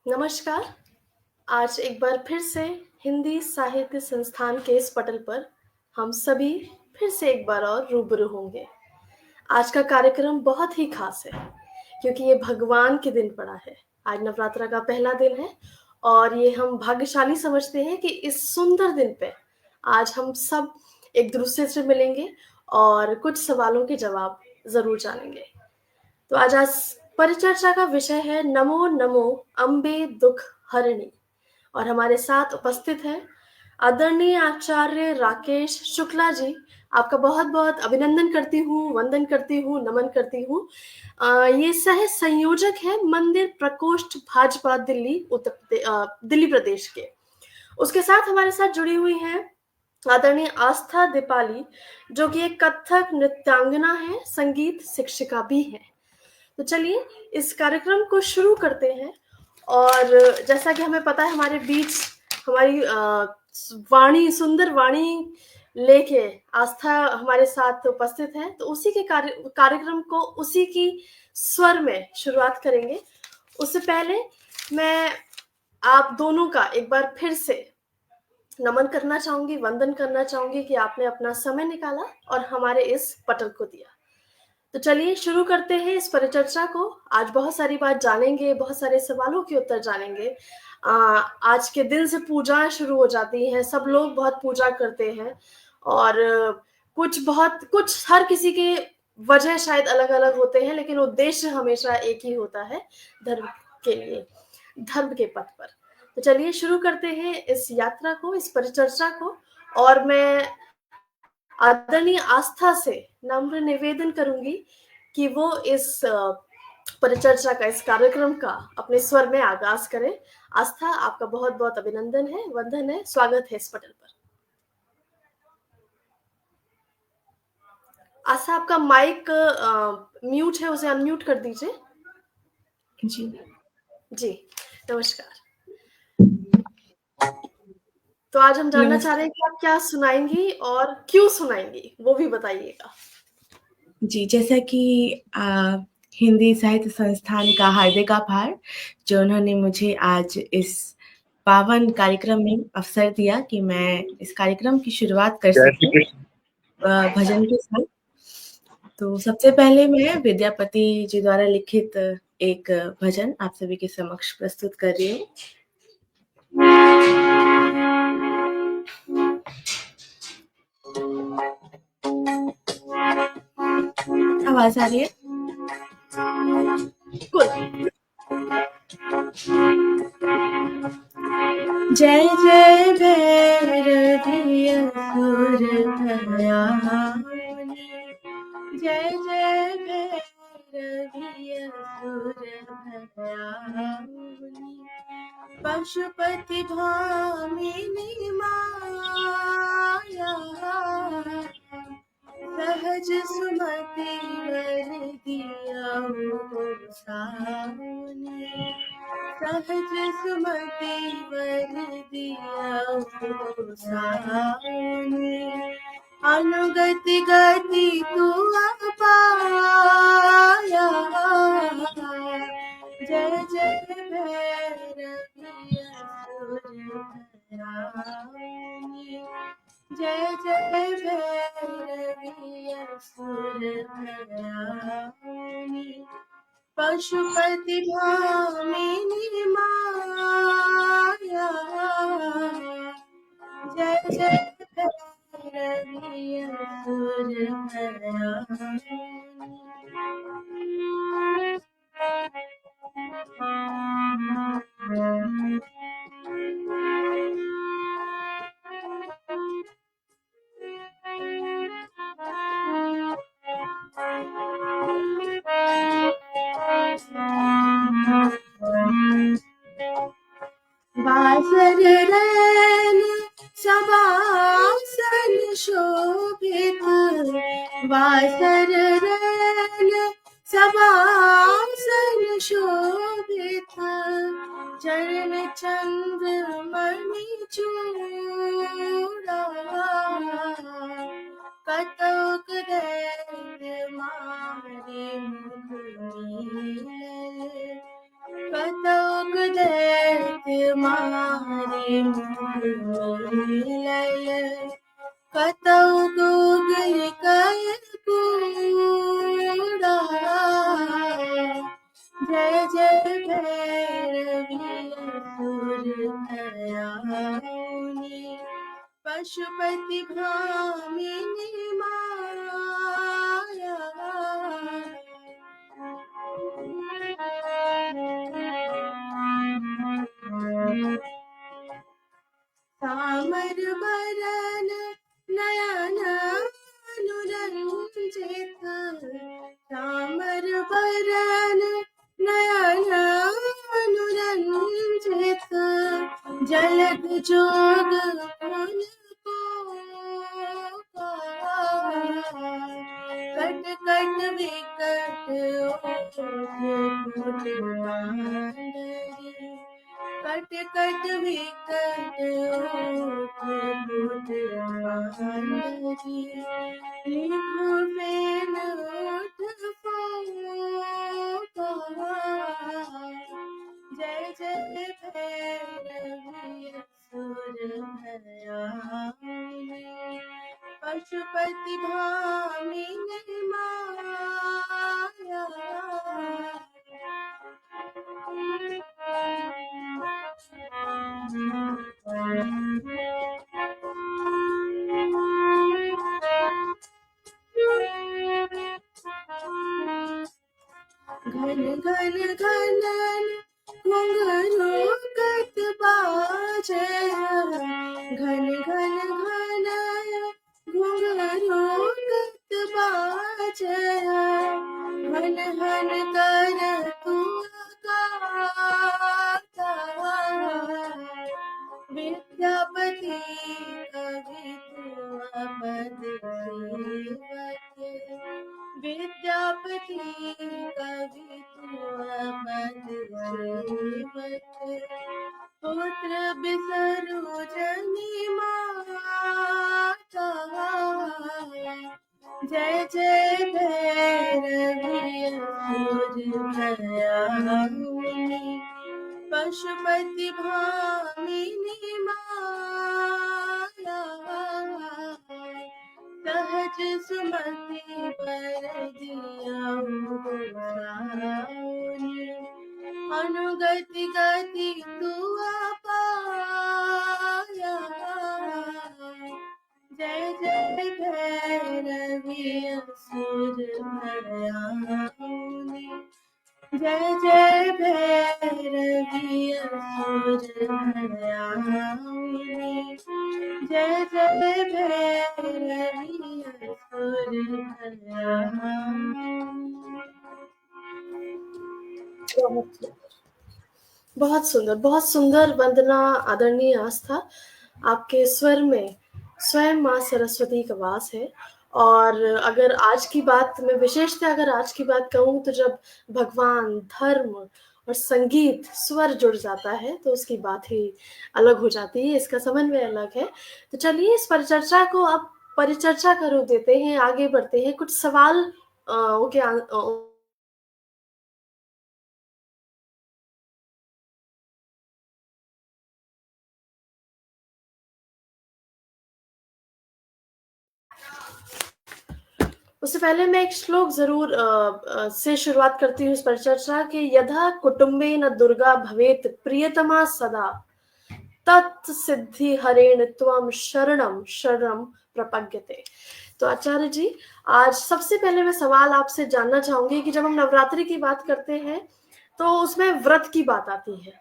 नमस्कार। आज एक बार फिर से हिंदी साहित्य संस्थान के इस पटल पर हम सभी फिर से एक बार और रूबरू होंगे। आज का कार्यक्रम बहुत ही खास है क्योंकि ये भगवान के दिन पड़ा है। आज नवरात्रा का पहला दिन है और ये हम भाग्यशाली समझते हैं कि इस सुंदर दिन पे आज हम सब एक दूसरे से मिलेंगे और कुछ सवालों के जवाब ज़रूर जानेंगे। तो आज परिचर्चा का विषय है नमो नमो अम्बे दुख हरिणी। और हमारे साथ उपस्थित है आदरणीय आचार्य राकेश शुक्ला जी। आपका बहुत बहुत अभिनंदन करती हूँ, वंदन करती हूँ, नमन करती हूँ। ये सह संयोजक है मंदिर प्रकोष्ठ भाजपा दिल्ली प्रदेश के। उसके साथ हमारे साथ जुड़ी हुई हैं आदरणीय आस्था दीपाली, जो कि एक कथक नृत्यांगना है, संगीत शिक्षिका भी है। तो चलिए इस कार्यक्रम को शुरू करते हैं। और जैसा कि हमें पता है हमारे बीच हमारी वाणी, सुंदर वाणी लेके आस्था हमारे साथ उपस्थित है, तो उसी के कार्यक्रम को उसी की स्वर में शुरुआत करेंगे। उससे पहले मैं आप दोनों का एक बार फिर से नमन करना चाहूंगी, वंदन करना चाहूंगी कि आपने अपना समय निकाला और हमारे इस पटल को दिया। तो चलिए शुरू करते हैं इस परिचर्चा को। आज बहुत सारी बात जानेंगे, बहुत सारे सवालों के उत्तर जानेंगे। आज के दिन से पूजा शुरू हो जाती हैं, सब लोग बहुत पूजा करते हैं और कुछ हर किसी के वजह शायद अलग अलग होते हैं, लेकिन उद्देश्य हमेशा एक ही होता है, धर्म के लिए, धर्म के पथ पर। तो चलिए शुरू करते हैं इस यात्रा को, इस परिचर्चा को। और मैं आदरणीय आस्था से नम्र निवेदन करूंगी कि वो इस परिचर्चा का, इस कार्यक्रम का अपने स्वर में आगाज करें। आस्था, आपका बहुत बहुत अभिनंदन है, वंदन है, स्वागत है इस पटल पर। आस्था, आपका माइक म्यूट है, उसे अनम्यूट कर दीजिए। जी जी नमस्कार। तो आज हम जानना चाह रहे हैं कि आप क्या सुनाएंगी और क्यों सुनाएंगी, वो भी बताइएगा। जी, जैसा कि हिंदी साहित्य संस्थान का हार्दिक आभार जो उन्होंने मुझे आज इस पावन कार्यक्रम में अवसर दिया कि मैं इस कार्यक्रम की शुरुआत कर सकूं भजन के साथ। तो सबसे पहले मैं विद्यापति जी द्वारा लिखित एक भजन आप सभी के समक्ष प्रस्तुत कर रही हूँ। आवाज आ रही है? जय जय भैरवी असुर भयानी, जय जय भैरवी असुर भयानी, पशुपति भामिनी माया, सहज सुमति वर दिया सानी, सहज सुमति वर दिया सानी, अनुगति गति तू पाया, जय जय भैरवी असुर भयानी, जय जय भैरवी असुर भयानी, पशुपति भामिनी माया, जय जय भैरवी असुर भयानी। बासर रैन सवासन शोभित, बासर रैन सवासन शोभित, चरण चंद्र मणि चूड़ा, कतौक दैत्य मारे मुख नील, कतौक मारे मिलल कतौ गुगल कय कूड़ा जय जय भैरवी असुर भयाउनि पशुपति भामिनी माया सामर बरन नयन अनुरंजित सामर बरन नयन अनुरंजित जलद जोग फुल को कट कट विकट ओठ फुट मांडरी कट कट विकट ओठ फुट मांडरी लिखो फेन ओठ पोका जय जय भैरवी असुर भयाउनि पशुपति भामिनी माया घन घन घनन घुंघरू कत बाजे घन घन घनन घुंघरू कत बाजे हन हन कर तू गाता विद्यापति कवि तुअ पद सेवक विद्यापति कवि तुअ पद सेवक पुत्र बिसरु जनि माता जय जय भैरवी असुर भयाउनि पशुपति भामिनी माया सहज सुमति बर दियाउ गोसाउनि अनुगति गति तुआ पाया जय जय भैरवी असुर भयाउनि जय जय भैरवी असुर भयाउनि जय जय भैरवी असुर भयाउनि बहुत सुंदर वंदना आदरणीय आस्था। आपके स्वर में स्वयं माँ सरस्वती का वास है। और अगर आज की बात मैं विशेषतः अगर आज की बात कहूँ तो जब भगवान, धर्म और संगीत स्वर जुड़ जाता है तो उसकी बात ही अलग हो जाती है, इसका समन्वय अलग है। तो चलिए इस परिचर्चा को अब परिचर्चा का रूप देते हैं, आगे बढ़ते हैं। कुछ सवाल के उससे पहले मैं एक श्लोक जरूर से शुरुआत करती हूँ इस परिचर्चा के। यथा कुटुम्बेन दुर्गा भवेत प्रियतमा सदा तत्सिद्धि हरेण त्वं शरणम शरणम प्रपद्यते। तो आचार्य जी, आज सबसे पहले मैं सवाल आपसे जानना चाहूंगी कि जब हम नवरात्रि की बात करते हैं तो उसमें व्रत की बात आती है,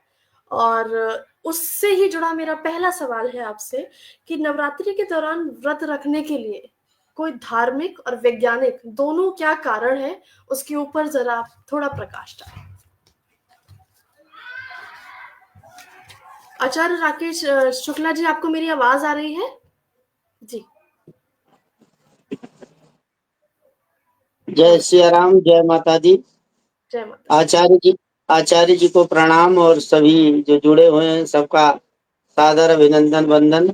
और उससे ही जुड़ा मेरा पहला सवाल है आपसे कि नवरात्रि के दौरान व्रत रखने के लिए कोई धार्मिक और वैज्ञानिक दोनों क्या कारण है, उसके ऊपर जरा आप थोड़ा प्रकाश डालें। आचार्य राकेश शुक्ला जी, आपको मेरी आवाज आ रही है? जी। जय सिया राम, जय माता दी। जय माता। आचार्य जी को प्रणाम और सभी जो जुड़े हुए हैं सबका सादर अभिनंदन वंदन।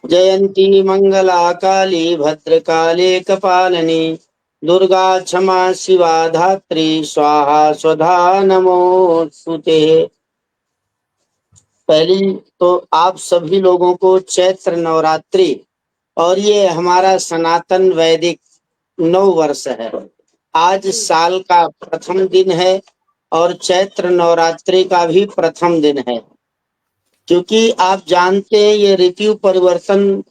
जयंती मंगला काली भद्रकाली कपालिनी दुर्गा क्षमा शिवा धात्री स्वाहा स्वधा नमोस्तुते। पहली तो आप सभी लोगों को चैत्र नवरात्रि और ये हमारा सनातन वैदिक नव वर्ष है। आज साल का प्रथम दिन है और चैत्र नवरात्रि का भी प्रथम दिन है, क्योंकि आप जानते हैं ये ऋतु परिवर्तन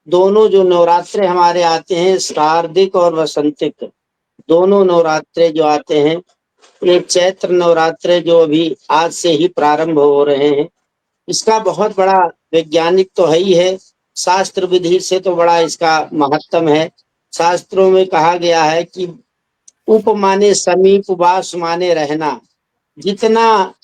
दोनों जो नवरात्रे हमारे आते हैं, शारदिक और वसंतिक दोनों नवरात्रे जो आते हैं, ये चैत्र नवरात्रे जो अभी आज से ही प्रारंभ हो रहे हैं, इसका बहुत बड़ा वैज्ञानिक तो है ही है, शास्त्र विधि से तो बड़ा इसका महत्व है। शास्त्रों में कहा गया है कि उप माने समीप, वास माने रहना। जितना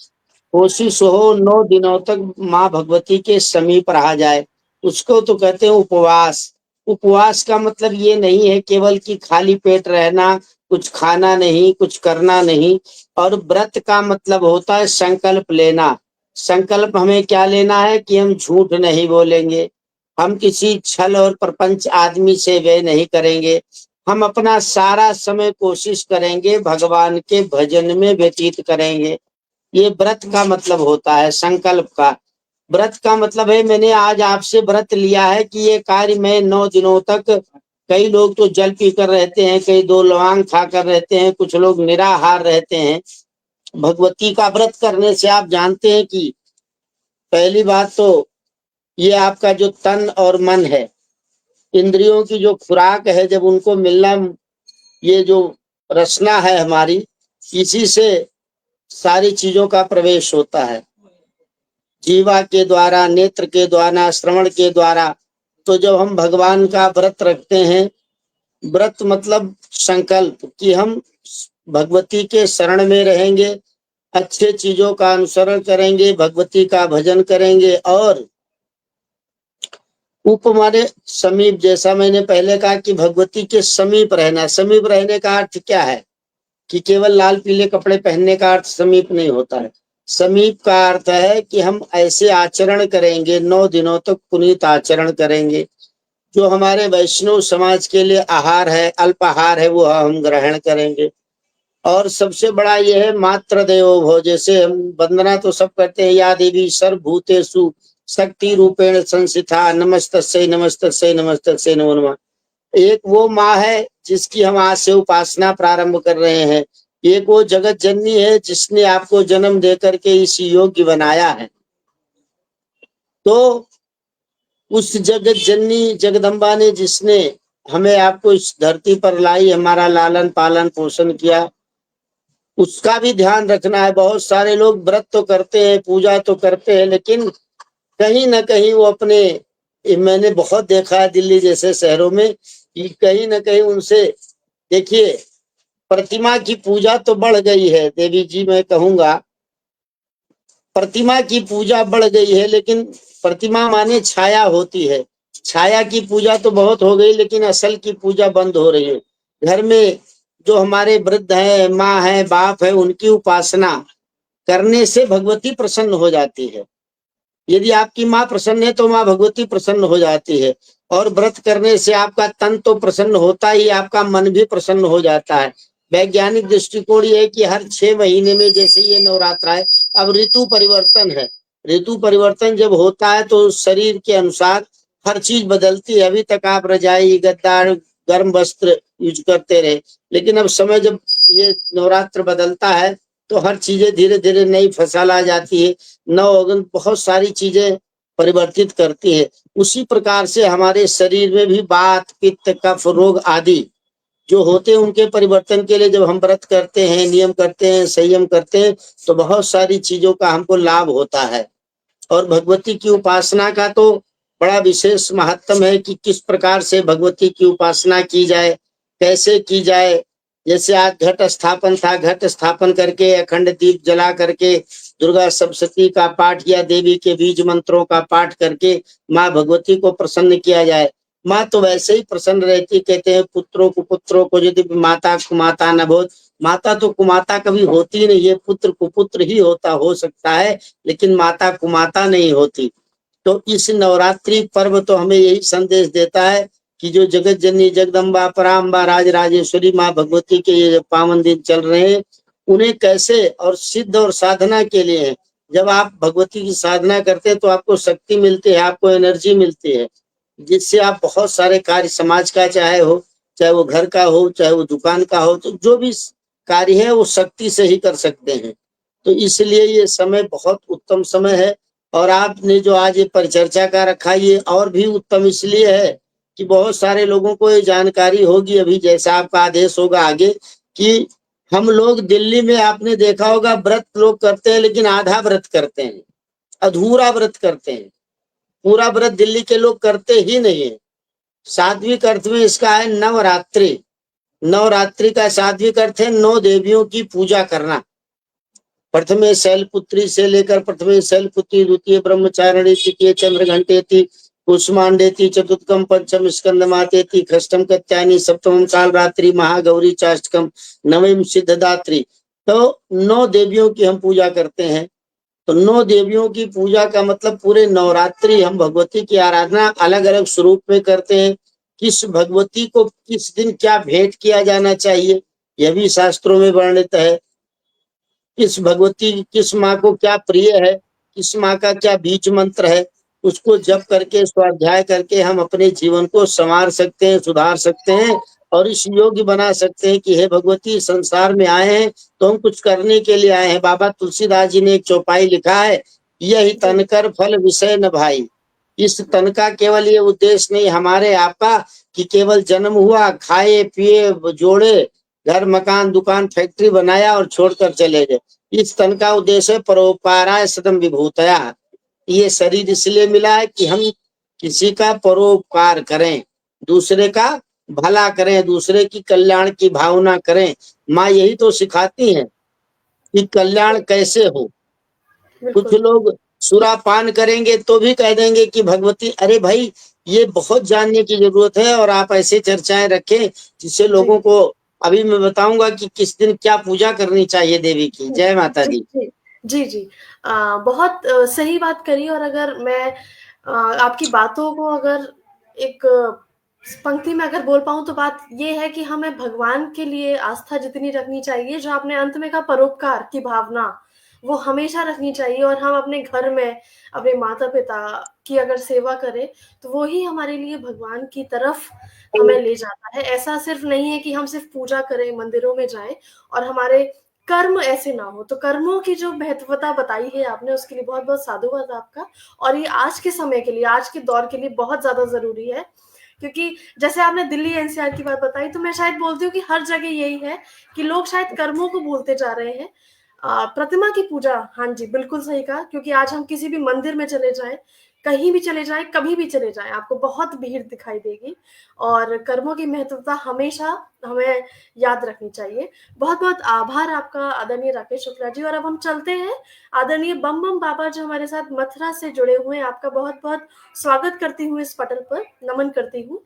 कोशिश हो 9 दिनों तक माँ भगवती के समीप रहा जाए, उसको तो कहते हैं उपवास। उपवास का मतलब ये नहीं है केवल कि खाली पेट रहना, कुछ खाना नहीं, कुछ करना नहीं। और व्रत का मतलब होता है संकल्प लेना। संकल्प हमें क्या लेना है कि हम झूठ नहीं बोलेंगे, हम किसी छल और प्रपंच आदमी से व्यय नहीं करेंगे, हम अपना सारा समय कोशिश करेंगे भगवान के भजन में व्यतीत करेंगे। ये व्रत का मतलब होता है संकल्प का। व्रत का मतलब है मैंने आज आपसे व्रत लिया है कि ये कार्य मैं 9 दिनों तक, कई लोग तो जल पी कर रहते हैं, कई 2 लौंग खा कर रहते हैं, कुछ लोग निराहार रहते हैं। भगवती का व्रत करने से आप जानते हैं कि पहली बात तो ये आपका जो तन और मन है, इंद्रियों की जो खुराक है, जब उनको मिलना, ये जो रचना है हमारी, इसी से सारी चीजों का प्रवेश होता है, जीवा के द्वारा, नेत्र के द्वारा, श्रवण के द्वारा। तो जब हम भगवान का व्रत रखते हैं, व्रत मतलब संकल्प कि हम भगवती के शरण में रहेंगे, अच्छे चीजों का अनुसरण करेंगे, भगवती का भजन करेंगे। और उपमाने समीप, जैसा मैंने पहले कहा कि भगवती के समीप रहना। समीप रहने का अर्थ क्या है कि केवल लाल पीले कपड़े पहनने का अर्थ समीप नहीं होता है। समीप का अर्थ है कि हम ऐसे आचरण करेंगे, 9 दिनों तक पुनीत आचरण करेंगे, जो हमारे वैष्णव समाज के लिए आहार है, अल्पाहार है, वो हम ग्रहण करेंगे। और सबसे बड़ा ये है मात्र देवो भव। जैसे हम वंदना तो सब करते हैं, या देवी सर्वभूतेषु शक्ति रूपेण संस्थिता नमस्तस्यै नमस्तस्यै नमस्तस्यै नमो नमः। एक वो माँ है जिसकी हम आज से उपासना प्रारंभ कर रहे हैं। एक वो जगत जननी है जिसने आपको जन्म दे करके इस योग्य बनाया है। तो उस जगत जननी जगदम्बा ने, जिसने हमें आपको इस धरती पर लाई, हमारा लालन पालन पोषण किया, उसका भी ध्यान रखना है। बहुत सारे लोग व्रत तो करते हैं, पूजा तो करते हैं, लेकिन कहीं ना कहीं वो अपने, मैंने बहुत देखा है दिल्ली जैसे शहरों में कि कहीं ना कहीं उनसे, देखिए प्रतिमा की पूजा तो बढ़ गई है देवी जी, मैं कहूंगा प्रतिमा की पूजा बढ़ गई है, लेकिन प्रतिमा माने छाया होती है। छाया की पूजा तो बहुत हो गई, लेकिन असल की पूजा बंद हो रही है। घर में जो हमारे वृद्ध हैं, माँ है, बाप है, उनकी उपासना करने से भगवती प्रसन्न हो जाती है। यदि आपकी माँ प्रसन्न है तो माँ भगवती प्रसन्न हो जाती है। और व्रत करने से आपका तन तो प्रसन्न होता ही, आपका मन भी प्रसन्न हो जाता है। वैज्ञानिक दृष्टिकोण ये है कि हर 6 महीने में, जैसे ये नवरात्र है, अब ऋतु परिवर्तन है। ऋतु परिवर्तन जब होता है तो शरीर के अनुसार हर चीज बदलती है। अभी तक आप रजाई, गद्दार, गर्म वस्त्र यूज करते रहे, लेकिन अब समय जब ये नवरात्र बदलता है तो हर चीजें धीरे धीरे नई फसल आ जाती है। नव बहुत सारी चीजें परिवर्तित करती है। उसी प्रकार से हमारे शरीर में भी वात, पित्त, कफ रोग आदि जो होते हैं, उनके परिवर्तन के लिए जब हम व्रत करते हैं, नियम करते हैं, संयम करते हैं, तो बहुत सारी चीजों का हमको लाभ होता है। और भगवती की उपासना का तो बड़ा विशेष महत्व है कि किस प्रकार से भगवती की उपासना की जाए, कैसे की जाए। जैसे आज घट स्थापन था, घट स्थापन करके अखंड दीप जला करके दुर्गा सप्तशती का पाठ या देवी के बीज मंत्रों का पाठ करके माँ भगवती को प्रसन्न किया जाए। माँ तो वैसे ही प्रसन्न रहती, कहते हैं पुत्रों को यदि माता कुमाता न भोत। माता तो कुमाता कभी होती नहीं है, पुत्र कुपुत्र ही होता हो सकता है, लेकिन माता कुमाता नहीं होती। तो इस नवरात्रि पर्व तो हमें यही संदेश देता है कि जो जगत जननी जगदम्बा पराम्बा राज राजेश्वरी माँ भगवती के ये पावन दिन चल रहे हैं, उन्हें कैसे, और सिद्ध और साधना के लिए हैं, जब आप भगवती की साधना करते हैं तो आपको शक्ति मिलती है, आपको एनर्जी मिलती है, जिससे आप बहुत सारे कार्य समाज का चाहे वो घर का हो, चाहे वो दुकान का हो, तो जो भी कार्य है वो शक्ति से ही कर सकते हैं। तो इसलिए ये समय बहुत उत्तम समय है। और आपने जो आज ये परिचर्चा का रखा, ये और भी उत्तम इसलिए है कि बहुत सारे लोगों को ये जानकारी होगी, अभी जैसा आपका आदेश होगा आगे, कि हम लोग दिल्ली में आपने देखा होगा व्रत लोग करते हैं, लेकिन आधा व्रत करते हैं, अधूरा व्रत करते हैं। पूरा व्रत दिल्ली के लोग करते ही नहीं है। सात्विक अर्थ में इसका है नवरात्रि। नवरात्रि का सात्विक अर्थ है 9 देवियों की पूजा करना। प्रथमे शैलपुत्री से लेकर प्रथमे शैलपुत्री, द्वितीय ब्रह्मचारिणी, तृतीय चंद्रघंटेति, कुष्मांडेति, चतुर्थकम पंचम स्कंदमातेति, षष्ठम कत्यायनी, सप्तमम कालरात्रि, महागौरी चाष्टकम, नवम सिद्धदात्री। तो 9 देवियों की हम पूजा करते हैं। तो 9 देवियों की पूजा का मतलब पूरे नवरात्रि हम भगवती की आराधना अलग अलग स्वरूप में करते हैं। किस भगवती को किस दिन क्या भेंट किया जाना चाहिए, यह भी शास्त्रों में वर्णित है। किस भगवती किस माँ को क्या प्रिय है, किस माँ का क्या बीज मंत्र है, उसको जप करके स्वाध्याय करके हम अपने जीवन को संवार सकते हैं, सुधार सकते हैं और इस योग्य बना सकते हैं कि हे भगवती, संसार में आए हैं तो हम कुछ करने के लिए आए हैं। बाबा तुलसीदास जी ने एक चौपाई लिखा है, यही तन कर फल विषय न भाई। इस तन का केवल ये उद्देश्य नहीं हमारे आपका कि केवल जन्म हुआ, खाए पिए, जोड़े, घर मकान दुकान फैक्ट्री बनाया और छोड़कर चले गए। इस तन का उद्देश्य है परोपकाराय सदम विभूतया। ये शरीर इसलिए मिला है कि हम किसी का परोपकार करें, दूसरे का भला करें, दूसरे की कल्याण की भावना करें। माँ यही तो सिखाती हैं कि कल्याण कैसे हो। कुछ लोग सुरापान करेंगे तो भी कह देंगे कि भगवती, अरे भाई ये बहुत जानने की जरूरत है और आप ऐसे चर्चाएं रखें जिससे लोगों को, अभी मैं बताऊंगा कि किस दिन क्या पूजा करनी चाहिए देवी की। जय माता दी। जी जी, बहुत सही बात करी। और अगर मैं आपकी बातों को अगर एक पंक्ति में अगर बोल पाऊं तो बात ये है कि हमें भगवान के लिए आस्था जितनी रखनी चाहिए, जो आपने अंत में कहा परोपकार की भावना, वो हमेशा रखनी चाहिए। और हम अपने घर में अपने माता पिता की अगर सेवा करें तो वो ही हमारे लिए भगवान की तरफ हमें ले जाता है। ऐसा सिर्फ नहीं है कि हम सिर्फ पूजा करें, मंदिरों में जाएं और हमारे कर्म ऐसे ना हो। तो कर्मों की जो महत्वता बताई है आपने, उसके लिए बहुत बहुत साधुवाद आपका। और ये आज के समय के लिए, आज के दौर के लिए बहुत ज्यादा जरूरी है, क्योंकि जैसे आपने दिल्ली एनसीआर की बात बताई, तो मैं शायद बोलती हूँ कि हर जगह यही है कि लोग शायद कर्मों को भूलते जा रहे हैं। प्रतिमा की पूजा, हाँ जी बिल्कुल सही कहा, क्योंकि आज हम किसी भी मंदिर में चले जाएं, कहीं भी चले जाएं, कभी भी चले जाएं, आपको बहुत भीड़ दिखाई देगी। और कर्मों की महत्वता हमेशा हमें याद रखनी चाहिए। बहुत बहुत आभार आपका आदरणीय राकेश शुक्ला जी। और अब हम चलते हैं आदरणीय बम बम बाबा जो हमारे साथ मथुरा से जुड़े हुए हैं। आपका बहुत बहुत स्वागत करती हूँ इस पटल पर, नमन करती हूँ।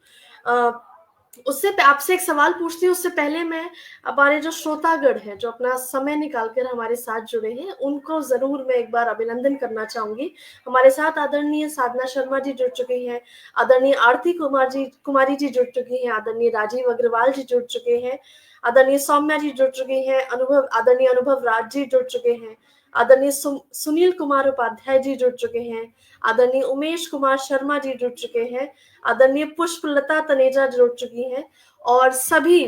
उससे आपसे एक सवाल पूछती हूँ, उससे पहले मैं हमारे जो श्रोतागण हैं जो अपना समय निकालकर हमारे साथ जुड़े हैं, उनको जरूर मैं एक बार अभिनंदन करना चाहूंगी। हमारे साथ आदरणीय साधना शर्मा जी जुड़ चुकी हैं, आदरणीय आरती कुमारी जी जुड़ चुकी हैं, आदरणीय राजीव अग्रवाल जी जुड़ चुके हैं, आदरणीय सौम्या जी जुड़ चुके हैं, आदरणीय अनुभव राज जी जुड़ चुके हैं, आदरणीय सुनील कुमार उपाध्याय जी जुड़ चुके हैं, आदरणीय उमेश कुमार शर्मा जी जुड़ चुके हैं, आदरणीय पुष्पलता तनेजा जुड़ चुकी हैं। और सभी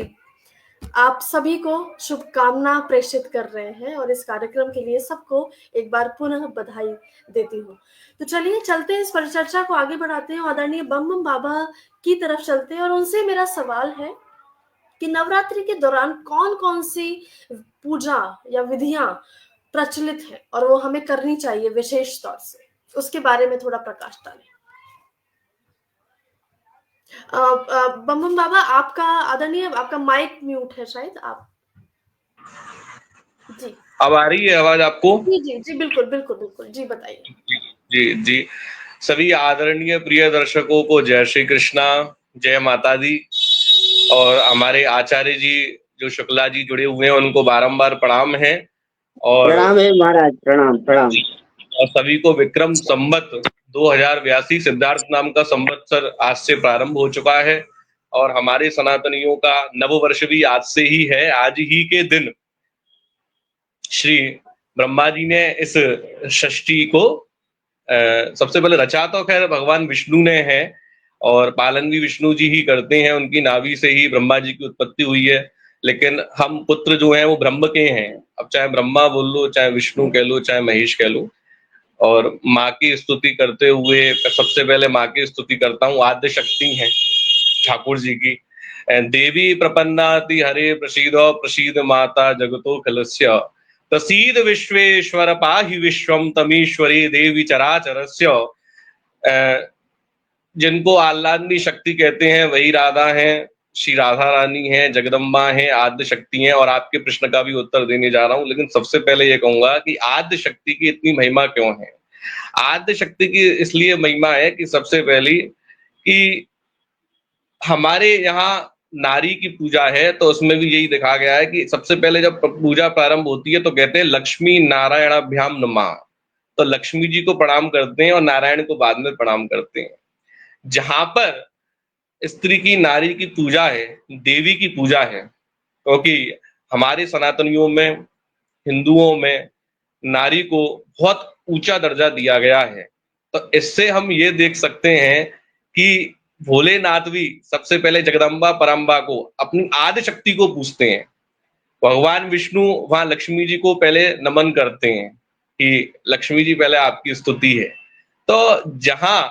आप सभी को शुभकामना प्रेषित कर रहे हैं और इस कार्यक्रम के लिए सबको एक बार पुनः बधाई देती हूँ। तो चलिए चलते हैं, इस परिचर्चा को आगे बढ़ाते हैं, आदरणीय बम बम बाबा की तरफ चलते हैं। और उनसे मेरा सवाल है कि नवरात्रि के दौरान कौन कौन सी पूजा या विधियां प्रचलित है और वो हमें करनी चाहिए विशेष तौर से, उसके बारे में थोड़ा प्रकाश डालें। बम बम बाबा, आपका आदरणीय, आपका माइक म्यूट है शायद। आप जी, अब आ रही है आवाज आपको? जी जी जी बिल्कुल बिल्कुल बिल्कुल, जी बताइए। जी जी, सभी आदरणीय प्रिय दर्शकों को जय श्री कृष्णा, जय माता दी। और हमारे आचार्य जी जो शुक्ला जी जुड़े हुए हैं उनको बारंबार प्रणाम है। और प्रणाम है महाराज, प्रणाम प्रणाम। और सभी को विक्रम संवत 2082 सिद्धार्थ नाम का संवत्सर आज से प्रारंभ हो चुका है और हमारे सनातनियों का नव वर्ष भी आज से ही है। आज ही के दिन श्री ब्रह्मा जी ने इस सृष्टि को सबसे पहले रचा तो खैर भगवान विष्णु ने है, और पालन भी विष्णु जी ही करते हैं, उनकी नाभि से ही ब्रह्मा जी की उत्पत्ति हुई है। लेकिन हम पुत्र जो हैं वो ब्रह्म के हैं। अब चाहे ब्रह्मा बोल लो, चाहे विष्णु कह लो, चाहे महेश कह लो। और माँ की स्तुति करते हुए सबसे पहले माँ की स्तुति करता हूँ। आद्य शक्ति हैं ठाकुर जी की। देवी प्रपन्नाति हरे प्रसीदो प्रसीद माता जगतो खलस्य, प्रसीद विश्वेश्वर पाहि विश्वम तमीश्वरी देवी चराचरस्य। जिनको आह्लादनी शक्ति कहते हैं वही राधा हैं, श्री राधा रानी हैं, जगदम्बा हैं, आद्य शक्ति हैं। और आपके प्रश्न का भी उत्तर देने जा रहा हूं, लेकिन सबसे पहले ये कहूंगा कि आद्य शक्ति की इतनी महिमा क्यों है। आद्य शक्ति की इसलिए महिमा है कि सबसे पहली कि हमारे यहाँ नारी की पूजा है, तो उसमें भी यही देखा गया है कि सबसे पहले जब पूजा प्रारंभ होती है तो कहते हैं लक्ष्मी नारायणाभ्याम नमः। तो लक्ष्मी जी को प्रणाम करते हैं और नारायण को बाद में प्रणाम करते हैं। जहां पर स्त्री की, नारी की पूजा है, देवी की पूजा है, क्योंकि हमारे सनातनियों में, हिंदुओं में नारी को बहुत ऊंचा दर्जा दिया गया है। तो इससे हम ये देख सकते हैं कि भोलेनाथ भी सबसे पहले जगदम्बा परम्बा को, अपनी आदि शक्ति को पूजते हैं। भगवान विष्णु वहां लक्ष्मी जी को पहले नमन करते हैं कि लक्ष्मी जी पहले आपकी स्तुति है। तो जहां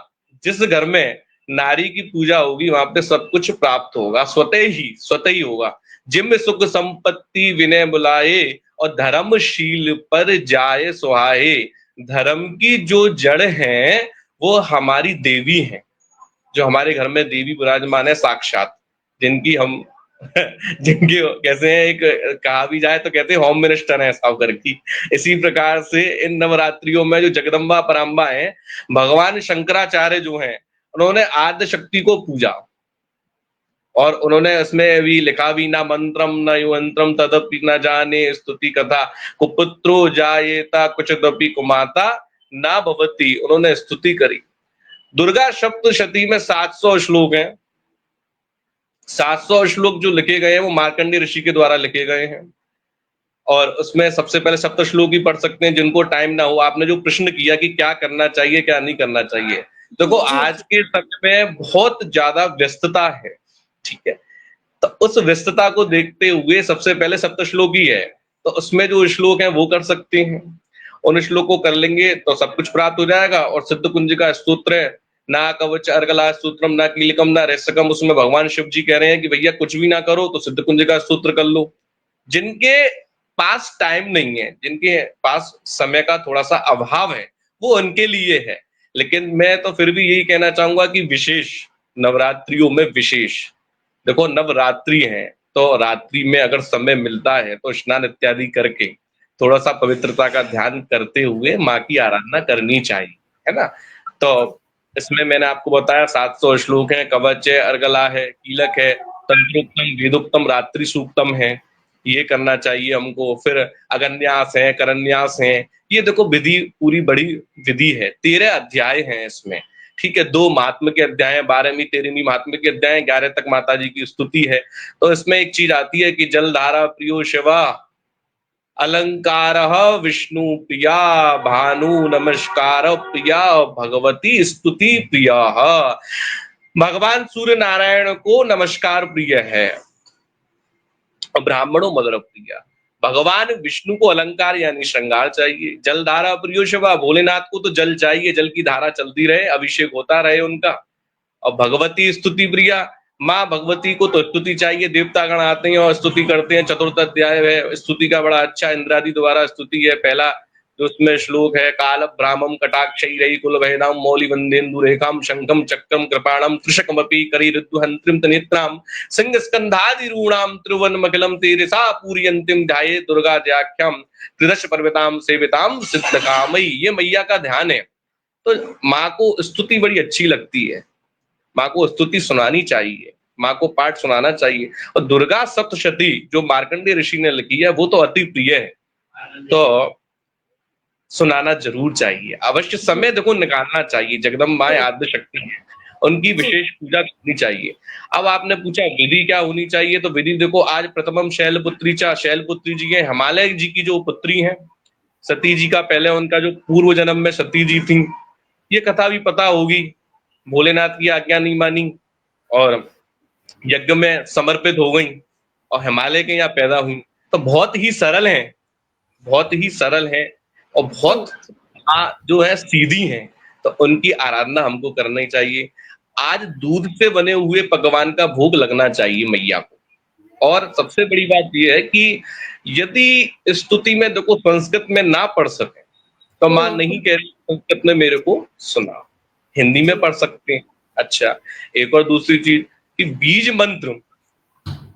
जिस घर में नारी की पूजा होगी वहां पे सब कुछ प्राप्त होगा, स्वतः ही होगा। जिम सुख संपत्ति विनय बुलाए और धर्मशील पर जाए सुहाए। धर्म की जो जड़ है वो हमारी देवी है, जो हमारे घर में देवी विराजमान है साक्षात, जिनकी हम जिनके कैसे हैं, एक कहा भी जाए तो कहते हैं होम मिनिस्टर है सावकर की। इसी प्रकार से इन नवरात्रियों में जो जगदम्बा पराम्बा है, भगवान शंकराचार्य जो हैं उन्होंने आद्य शक्ति को पूजा, और उन्होंने इसमें भी लिखा भी ना मंत्रम न युवंत्रम तदपि न जाने स्तुति कथा कुपुत्रो जायेता कुचदपि कुमाता ना भवती। उन्होंने स्तुति करी। दुर्गा सप्तशती में 700 श्लोक हैं। 700 श्लोक जो लिखे गए हैं वो मार्कंडेय ऋषि के द्वारा लिखे गए हैं, और उसमें सबसे पहले सप्त श्लोक ही पढ़ सकते हैं जिनको टाइम ना हो। आपने जो प्रश्न किया कि क्या करना चाहिए क्या नहीं करना चाहिए, देखो आज के समय में बहुत ज्यादा व्यस्तता है, ठीक है। तो उस व्यस्तता को देखते हुए सबसे पहले सप्त श्लोक ही है, तो उसमें जो श्लोक है वो कर सकते हैं। उन श्लोक को कर लेंगे तो सब कुछ प्राप्त हो जाएगा। और सिद्ध कुंज का स्तोत्र है, ना कवच अर्गला सूत्रम ना कीलकम ना रेसकम, उसमें भगवान शिव जी कह रहे हैं कि भैया कुछ भी ना करो तो सिद्ध कुंज का स्तोत्र कर लो। जिनके पास टाइम नहीं है, जिनके पास समय का थोड़ा सा अभाव है, वो उनके लिए है। लेकिन मैं तो फिर भी यही कहना चाहूंगा कि विशेष नवरात्रियों में विशेष, देखो नवरात्रि है तो रात्रि में अगर समय मिलता है तो स्नान इत्यादि करके थोड़ा सा पवित्रता का ध्यान करते हुए माँ की आराधना करनी चाहिए, है ना। तो इसमें मैंने आपको बताया 700 श्लोक है, कवच है, अर्गला है, कीलक है, तंत्रोक्तम वेदोक्तम रात्रि सूक्तम है, ये करना चाहिए हमको। फिर अगन्यास है, करन्यास है, ये देखो विधि पूरी बड़ी विधि है। 13 अध्याय हैं इसमें, ठीक है। 2 महात्म के अध्याय हैं, 12वीं 13वीं महात्म के अध्याय, 11 तक माता जी की स्तुति है। तो इसमें एक चीज आती है कि जलधारा प्रियो शिवा, अलंकार विष्णु प्रिया, भानु नमस्कार प्रिया, भगवती स्तुति प्रिया। भगवान सूर्य नारायण को नमस्कार प्रिय है और ब्राह्मणों मधुर प्रिया। भगवान विष्णु को अलंकार यानी श्रृंगार चाहिए। जलधारा प्रियो शिवा, भोलेनाथ को तो जल चाहिए, जल की धारा चलती रहे, अभिषेक होता रहे उनका। और भगवती स्तुति प्रिया, माँ भगवती को तो स्तुति चाहिए। देवतागण आते हैं और स्तुति करते हैं। चतुर्थ अध्याय है स्तुति का, बड़ा अच्छा इंद्रादि द्वारा स्तुति है। पहला जो उसमें श्लोक है, काल ब्राह्मम कटाक्षैरैः कुलभेदां मौलि वंदेन्दु रेखाम शंखम चक्रम कृपाणम त्रिशकमपि करिरुद्धहंत्रिं तनेत्राम सिंह स्कंधादिरूणाम त्रिभुवनमखिलं तेजसा पूरयन्तीं ध्यायेत् दुर्गाद्याख्यां त्रिदश पर्वतां सेवितां सिद्धकामयी। ये मैया का ध्यान है। तो माँ को स्तुति बड़ी अच्छी लगती है, माँ को स्तुति सुनानी चाहिए, माँ को पाठ सुनाना चाहिए। और दुर्गा सप्तशती जो मार्कंडेय ऋषि ने लिखी है वो तो अति प्रिय है, तो सुनाना जरूर चाहिए। अवश्य समय देखो निकालना चाहिए। जगदम्बा आद्य शक्ति है, उनकी विशेष पूजा करनी चाहिए। अब आपने पूछा विधि क्या होनी चाहिए, तो विधि देखो आज प्रथमम शैलपुत्री चा, शैलपुत्री जी है, हिमालय जी की जो पुत्री हैं, सती जी का पहले उनका जो पूर्व जन्म में सती जी थी, ये कथा भी पता होगी। भोलेनाथ की आज्ञा नहीं मानी और यज्ञ में समर्पित हो गई और हिमालय के यहाँ पैदा हुई। तो बहुत ही सरल है, बहुत ही सरल है और बहुत जो है सीधी है। तो उनकी आराधना हमको करना ही चाहिए। आज दूध से बने हुए पकवान का भोग लगना चाहिए मैया को। और सबसे बड़ी बात यह है कि यदि स्तुति में देखो संस्कृत में ना पढ़ सके तो माँ नहीं कह रही संस्कृत में मेरे को सुना, हिंदी में पढ़ सकते हैं। अच्छा, एक और दूसरी चीज कि बीज मंत्र,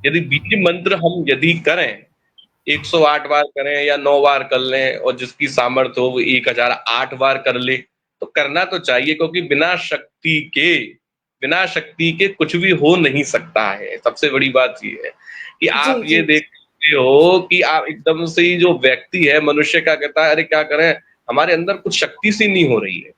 यदि बीज मंत्र हम यदि करें 108 बार करें या 9 बार कर लें और जिसकी सामर्थ्य हो वो 1008 बार कर ले, तो करना तो चाहिए, क्योंकि बिना शक्ति के कुछ भी हो नहीं सकता है। सबसे बड़ी बात ये है कि आप ये देखते हो कि आप एकदम से ही जो व्यक्ति है मनुष्य क्या कहता है, अरे क्या करें, हमारे अंदर कुछ शक्ति सी नहीं हो रही है,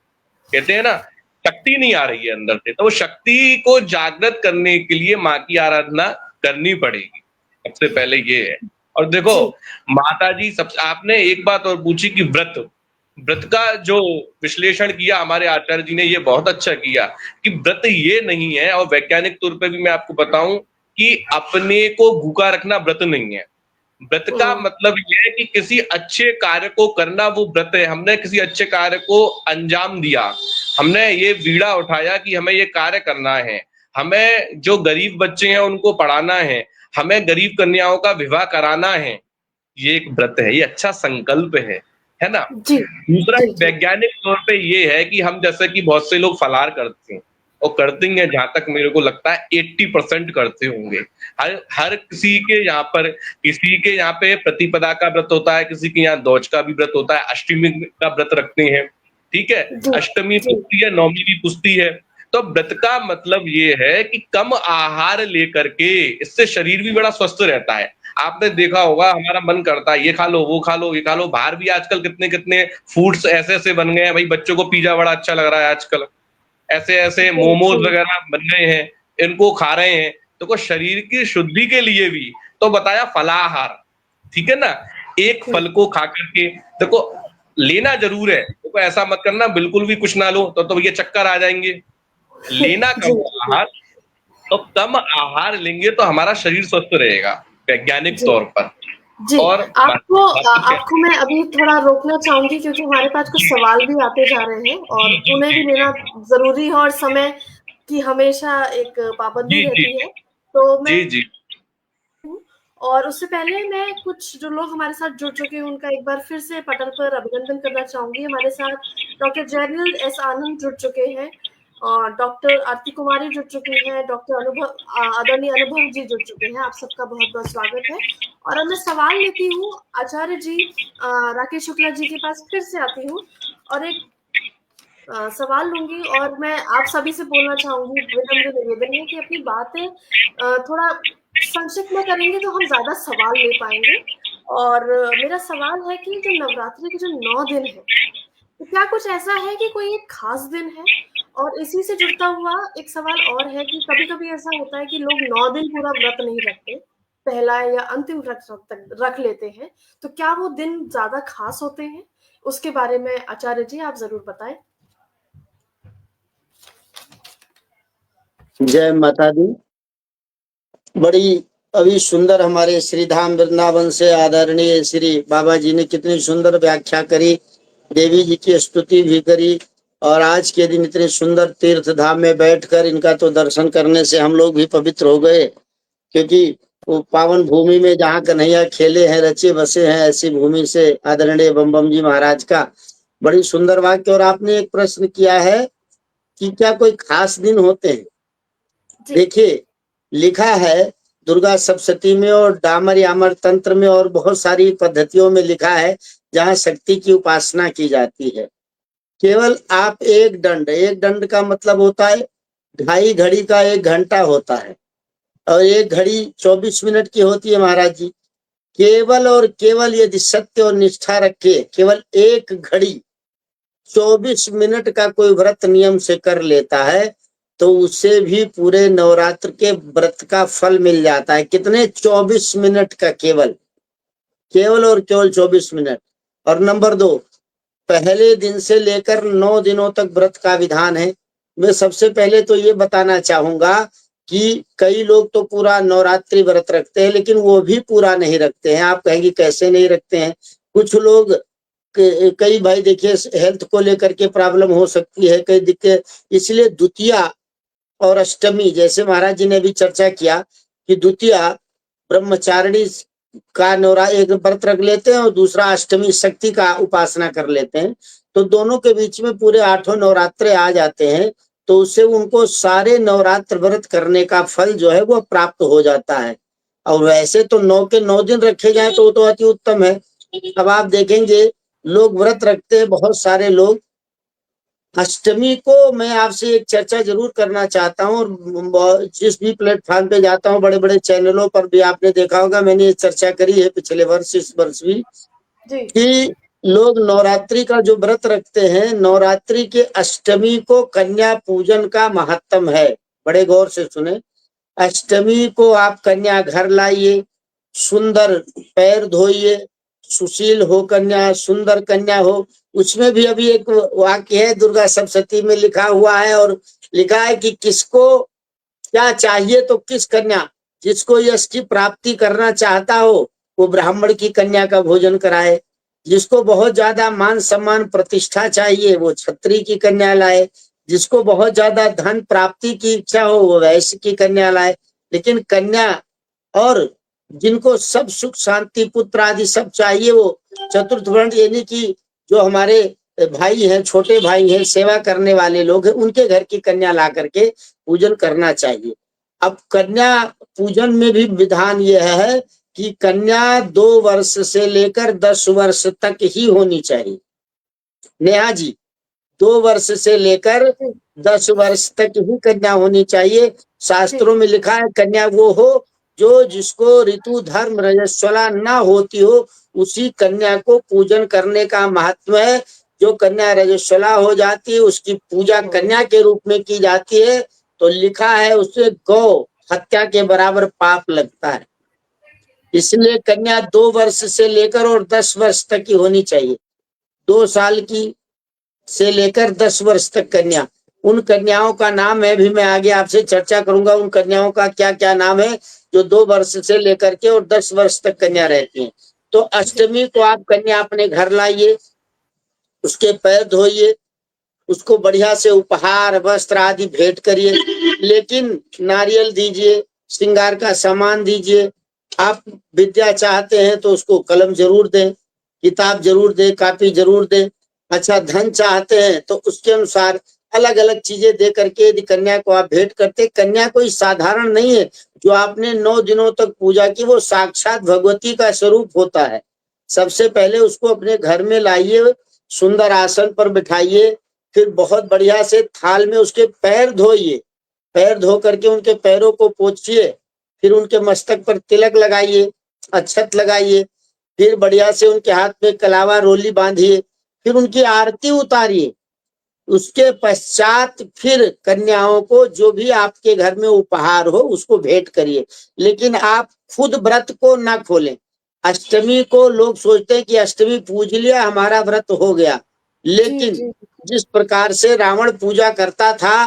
कहते हैं ना शक्ति नहीं आ रही है अंदर से। तो वो शक्ति को जागृत करने के लिए माँ की आराधना करनी पड़ेगी, सबसे पहले ये है। और देखो माता जी आपने एक बात और पूछी कि व्रत का जो विश्लेषण किया हमारे आचार्य जी ने, ये बहुत अच्छा किया कि व्रत ये नहीं है, और वैज्ञानिक तौर पे भी मैं आपको बताऊं कि अपने को भूखा रखना व्रत नहीं है। व्रत का मतलब ये है कि किसी अच्छे कार्य को करना, वो व्रत है। हमने किसी अच्छे कार्य को अंजाम दिया, हमने ये बीड़ा उठाया कि हमें ये कार्य करना है, हमें जो गरीब बच्चे हैं उनको पढ़ाना है, हमें गरीब कन्याओं का विवाह कराना है, ये एक व्रत है, ये अच्छा संकल्प है ना। दूसरा वैज्ञानिक तौर पे ये है कि हम जैसे कि बहुत से लोग फलाहार करते हैं और करते हैं, जहां तक मेरे को लगता है 80% करते होंगे। हर किसी के यहाँ पे प्रतिपदा का व्रत होता है, किसी के यहाँ दौज का भी व्रत होता है, अष्टमी का व्रत रखते हैं, ठीक है, अष्टमी पुष्टि है, नवमी भी पुष्टि है। तो व्रत का मतलब ये है कि कम आहार लेकर के, इससे शरीर भी बड़ा स्वस्थ रहता है। आपने देखा होगा हमारा मन करता है ये खा लो, वो खा लो, ये खा लो। बाहर भी आजकल कितने कितने फूड्स ऐसे ऐसे बन गए हैं भाई, बच्चों को पिज्जा बड़ा अच्छा लग रहा है आजकल, ऐसे ऐसे मोमोज वगैरह बन गए हैं, इनको खा रहे हैं। तो शरीर की शुद्धि के लिए भी तो बताया फलाहार, ठीक है ना। एक फल को खा करके देखो लेना जरूर है, तो ऐसा मत करना बिल्कुल भी कुछ ना लो तो ये चक्कर आ जाएंगे। लेना कम आहार, तो कम आहार लेंगे तो हमारा शरीर स्वस्थ रहेगा वैज्ञानिक तौर पर। जी, और आपको मैं अभी थोड़ा रोकना चाहूंगी क्योंकि हमारे पास कुछ सवाल भी आते जा रहे हैं और उन्हें भी लेना जरूरी है और समय की हमेशा एक पाबंदी रहती है। तो मैं और उससे पहले मैं कुछ जो लोग हमारे साथ जुड़ चुके हैं उनका एक बार फिर से पटल पर अभिनंदन करना चाहूंगी। हमारे साथ डॉक्टर जयनील एस आनंद जुड़ चुके हैं और डॉक्टर आरती कुमारी जुड़ चुकी हैं, डॉक्टर आदरणीय अनुभव जी जुड़ चुके हैं। आप सबका बहुत बहुत स्वागत है। और अब मैं सवाल लेती हूँ आचार्य जी राकेश शुक्ला जी के पास फिर से आती हूँ और एक सवाल लूंगी और मैं आप सभी से बोलना चाहूंगी, विनम्र निवेदन है कि अपनी बातें थोड़ा संक्षिप्त में करेंगे तो हम ज्यादा सवाल ले पाएंगे। और मेरा सवाल है कि जो नवरात्रि के जो 9 दिन है, तो क्या कुछ ऐसा है कि कोई एक खास दिन है? और इसी से जुड़ता हुआ एक सवाल और है कि कभी कभी ऐसा होता है कि लोग 9 दिन पूरा व्रत नहीं रखते, पहला या अंतिम व्रत रख लेते हैं, तो क्या वो दिन ज्यादा खास होते हैं? उसके बारे में आचार्य जी आप जरूर बताएं। जय माता दी। बड़ी अभी सुंदर हमारे श्री धाम वृंदावन से आदरणीय श्री बाबा जी ने कितनी सुंदर व्याख्या करी, देवी जी की स्तुति भी करी। और आज के दिन इतने सुंदर तीर्थ धाम में बैठकर इनका तो दर्शन करने से हम लोग भी पवित्र हो गए, क्योंकि वो पावन भूमि में जहाँ कन्हैया खेले हैं, रचे बसे हैं, ऐसी भूमि से आदरणीय बम बम जी महाराज का बड़ी सुंदर वाक्य। और आपने एक प्रश्न किया है कि क्या कोई खास दिन होते हैं। देखिए लिखा है दुर्गा सप्तशती में और डामर यामर तंत्र में और बहुत सारी पद्धतियों में लिखा है जहाँ शक्ति की उपासना की जाती है। केवल आप एक दंड का मतलब होता है 2.5 घड़ी का 1 घंटा होता है और 1 घड़ी 24 मिनट की होती है महाराज जी। केवल और केवल यदि सत्य और निष्ठा रखे केवल 1 घड़ी 24 मिनट का कोई व्रत नियम से कर लेता है तो उसे भी पूरे नवरात्र के व्रत का फल मिल जाता है। कितने? 24 मिनट का, केवल और केवल 24 मिनट। और नंबर 2, पहले दिन से लेकर 9 दिनों तक व्रत का विधान है। मैं सबसे पहले तो ये बताना चाहूंगा कि कई लोग तो पूरा नवरात्रि व्रत रखते हैं, लेकिन वो भी पूरा नहीं रखते हैं। आप कहेंगे कैसे नहीं रखते हैं? कुछ लोग कई भाई देखिए हेल्थ को लेकर के प्रॉब्लम हो सकती है, कई दिक्कत, इसलिए द्वितीया और अष्टमी, जैसे महाराज जी ने भी चर्चा किया कि द्वितीया ब्रह्मचारिणी का नवरा एक व्रत रख लेते हैं और दूसरा अष्टमी शक्ति का उपासना कर लेते हैं, तो दोनों के बीच में पूरे 8 नवरात्रे आ जाते हैं, तो उससे उनको सारे नवरात्र व्रत करने का फल जो है वो प्राप्त हो जाता है। और वैसे तो 9 के 9 दिन रखे जाए तो वो तो अति उत्तम है। अब आप देखेंगे लोग व्रत रखते हैं, बहुत सारे लोग। अष्टमी को मैं आपसे एक चर्चा जरूर करना चाहता हूँ, और जिस भी प्लेटफॉर्म पे जाता हूँ, बड़े बड़े चैनलों पर भी आपने देखा होगा, मैंने ये चर्चा करी है पिछले वर्ष, इस वर्ष भी, कि लोग नवरात्रि का जो व्रत रखते हैं, नवरात्रि के अष्टमी को कन्या पूजन का महत्व है। बड़े गौर से सुने, अष्टमी को आप कन्या घर लाइए, सुंदर पैर धोइए, सुशील हो कन्या, सुंदर कन्या हो। उसमें भी अभी एक वाक्य है दुर्गा सप्तशती में लिखा हुआ है, और लिखा है कि किसको क्या चाहिए, तो किस कन्या, जिसको यश की प्राप्ति करना चाहता हो वो ब्राह्मण की कन्या का भोजन कराए, जिसको बहुत ज्यादा मान सम्मान प्रतिष्ठा चाहिए वो क्षत्रिय की कन्या लाए, जिसको बहुत ज्यादा धन प्राप्ति की इच्छा हो वो वैश्य की कन्या लाए। लेकिन कन्या, और जिनको सब सुख शांति पुत्र आदि सब चाहिए, वो चतुर्थ वर्ण यानी कि जो हमारे भाई हैं, छोटे भाई हैं, सेवा करने वाले लोग हैं, उनके घर की कन्या ला करके पूजन करना चाहिए। अब कन्या पूजन में भी विधान यह है कि कन्या 2 वर्ष से लेकर 10 वर्ष तक ही होनी चाहिए। नेहा जी, 2 वर्ष से लेकर 10 वर्ष तक ही कन्या होनी चाहिए। शास्त्रों में लिखा है कन्या वो हो जो जिसको ऋतु धर्म रजस्वला न होती हो, उसी कन्या को पूजन करने का महत्व है। जो कन्या रजस्वला हो जाती है उसकी पूजा कन्या के रूप में की जाती है, तो लिखा है उससे गौ हत्या के बराबर पाप लगता है। इसलिए कन्या 2 वर्ष से लेकर और 10 वर्ष तक की होनी चाहिए। 2 साल की से लेकर 10 वर्ष तक कन्या, उन कन्याओं का नाम है, भी मैं आगे आपसे चर्चा करूंगा उन कन्याओं का क्या क्या नाम है जो 2 वर्ष से लेकर के और 10 वर्ष तक कन्या रहती हैं। तो अष्टमी को आप कन्या अपने घर लाइए, उसके पैर धोइए, उसको बढ़िया से उपहार वस्त्र आदि भेंट करिए, लेकिन नारियल दीजिए, श्रृंगार का सामान दीजिए। आप विद्या चाहते हैं तो उसको कलम जरूर दें, किताब जरूर दें, कापी जरूर दें। अच्छा धन चाहते हैं तो उसके अनुसार अलग अलग चीजें दे करके यदि कन्या को आप भेंट करते। कन्या कोई साधारण नहीं है, जो आपने 9 दिनों तक पूजा की वो साक्षात भगवती का स्वरूप होता है। सबसे पहले उसको अपने घर में लाइए, सुंदर आसन पर बिठाइए, फिर बहुत बढ़िया से थाल में उसके पैर धोइए, पैर धो करके उनके पैरों को पोंछिए, फिर उनके मस्तक पर तिलक लगाइए, अक्षत लगाइए, फिर बढ़िया से उनके हाथ में कलावा रोली बांधिए, फिर उनकी आरती उतारिए। उसके पश्चात फिर कन्याओं को जो भी आपके घर में उपहार हो उसको भेंट करिए, लेकिन आप खुद व्रत को ना खोलें। अष्टमी को लोग सोचते हैं कि अष्टमी पूज लिया हमारा व्रत हो गया, लेकिन जिस प्रकार से रावण पूजा करता था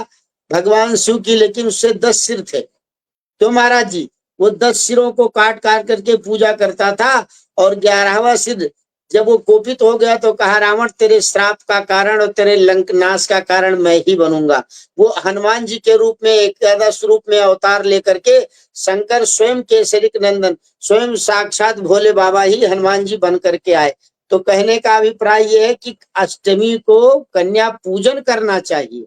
भगवान शिव की, लेकिन उससे 10 सिर थे, तो महाराज जी वो 10 सिरों को काट काट करके पूजा करता था, और 11वां सिर जब वो कोपित हो गया तो कहा रावण तेरे श्राप का कारण और तेरे लंक नाश का कारण मैं ही बनूंगा। वो हनुमान जी के रूप में एकादश रूप में अवतार लेकर के शंकर स्वयं केसरी नंदन स्वयं साक्षात भोले बाबा ही हनुमान जी बन करके आए। तो कहने का अभिप्राय ये है कि अष्टमी को कन्या पूजन करना चाहिए,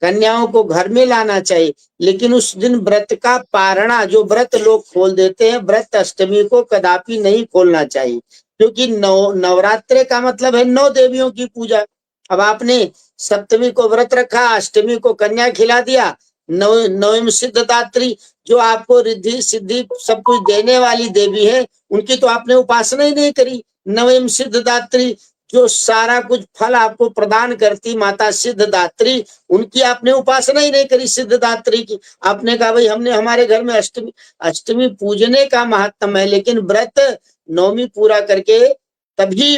कन्याओं को घर में लाना चाहिए, लेकिन उस दिन व्रत का पारणा जो व्रत लोग खोल देते हैं, व्रत अष्टमी को कदापि नहीं खोलना चाहिए, क्योंकि नवरात्रे का मतलब है 9 देवियों की पूजा। अब आपने सप्तमी को व्रत रखा, अष्टमी को कन्या खिला दिया, नवमी सिद्धदात्री जो आपको रिद्धि सिद्धि सब कुछ देने वाली देवी है, उनकी तो आपने उपासना ही नहीं करी। नवमी सिद्धदात्री जो सारा कुछ फल आपको प्रदान करती माता सिद्धदात्री, उनकी आपने उपासना ही नहीं करी सिद्धदात्री की। आपने कहा भाई हमने हमारे घर में अष्टमी पूजने का महत्व है, लेकिन व्रत नवमी पूरा करके तभी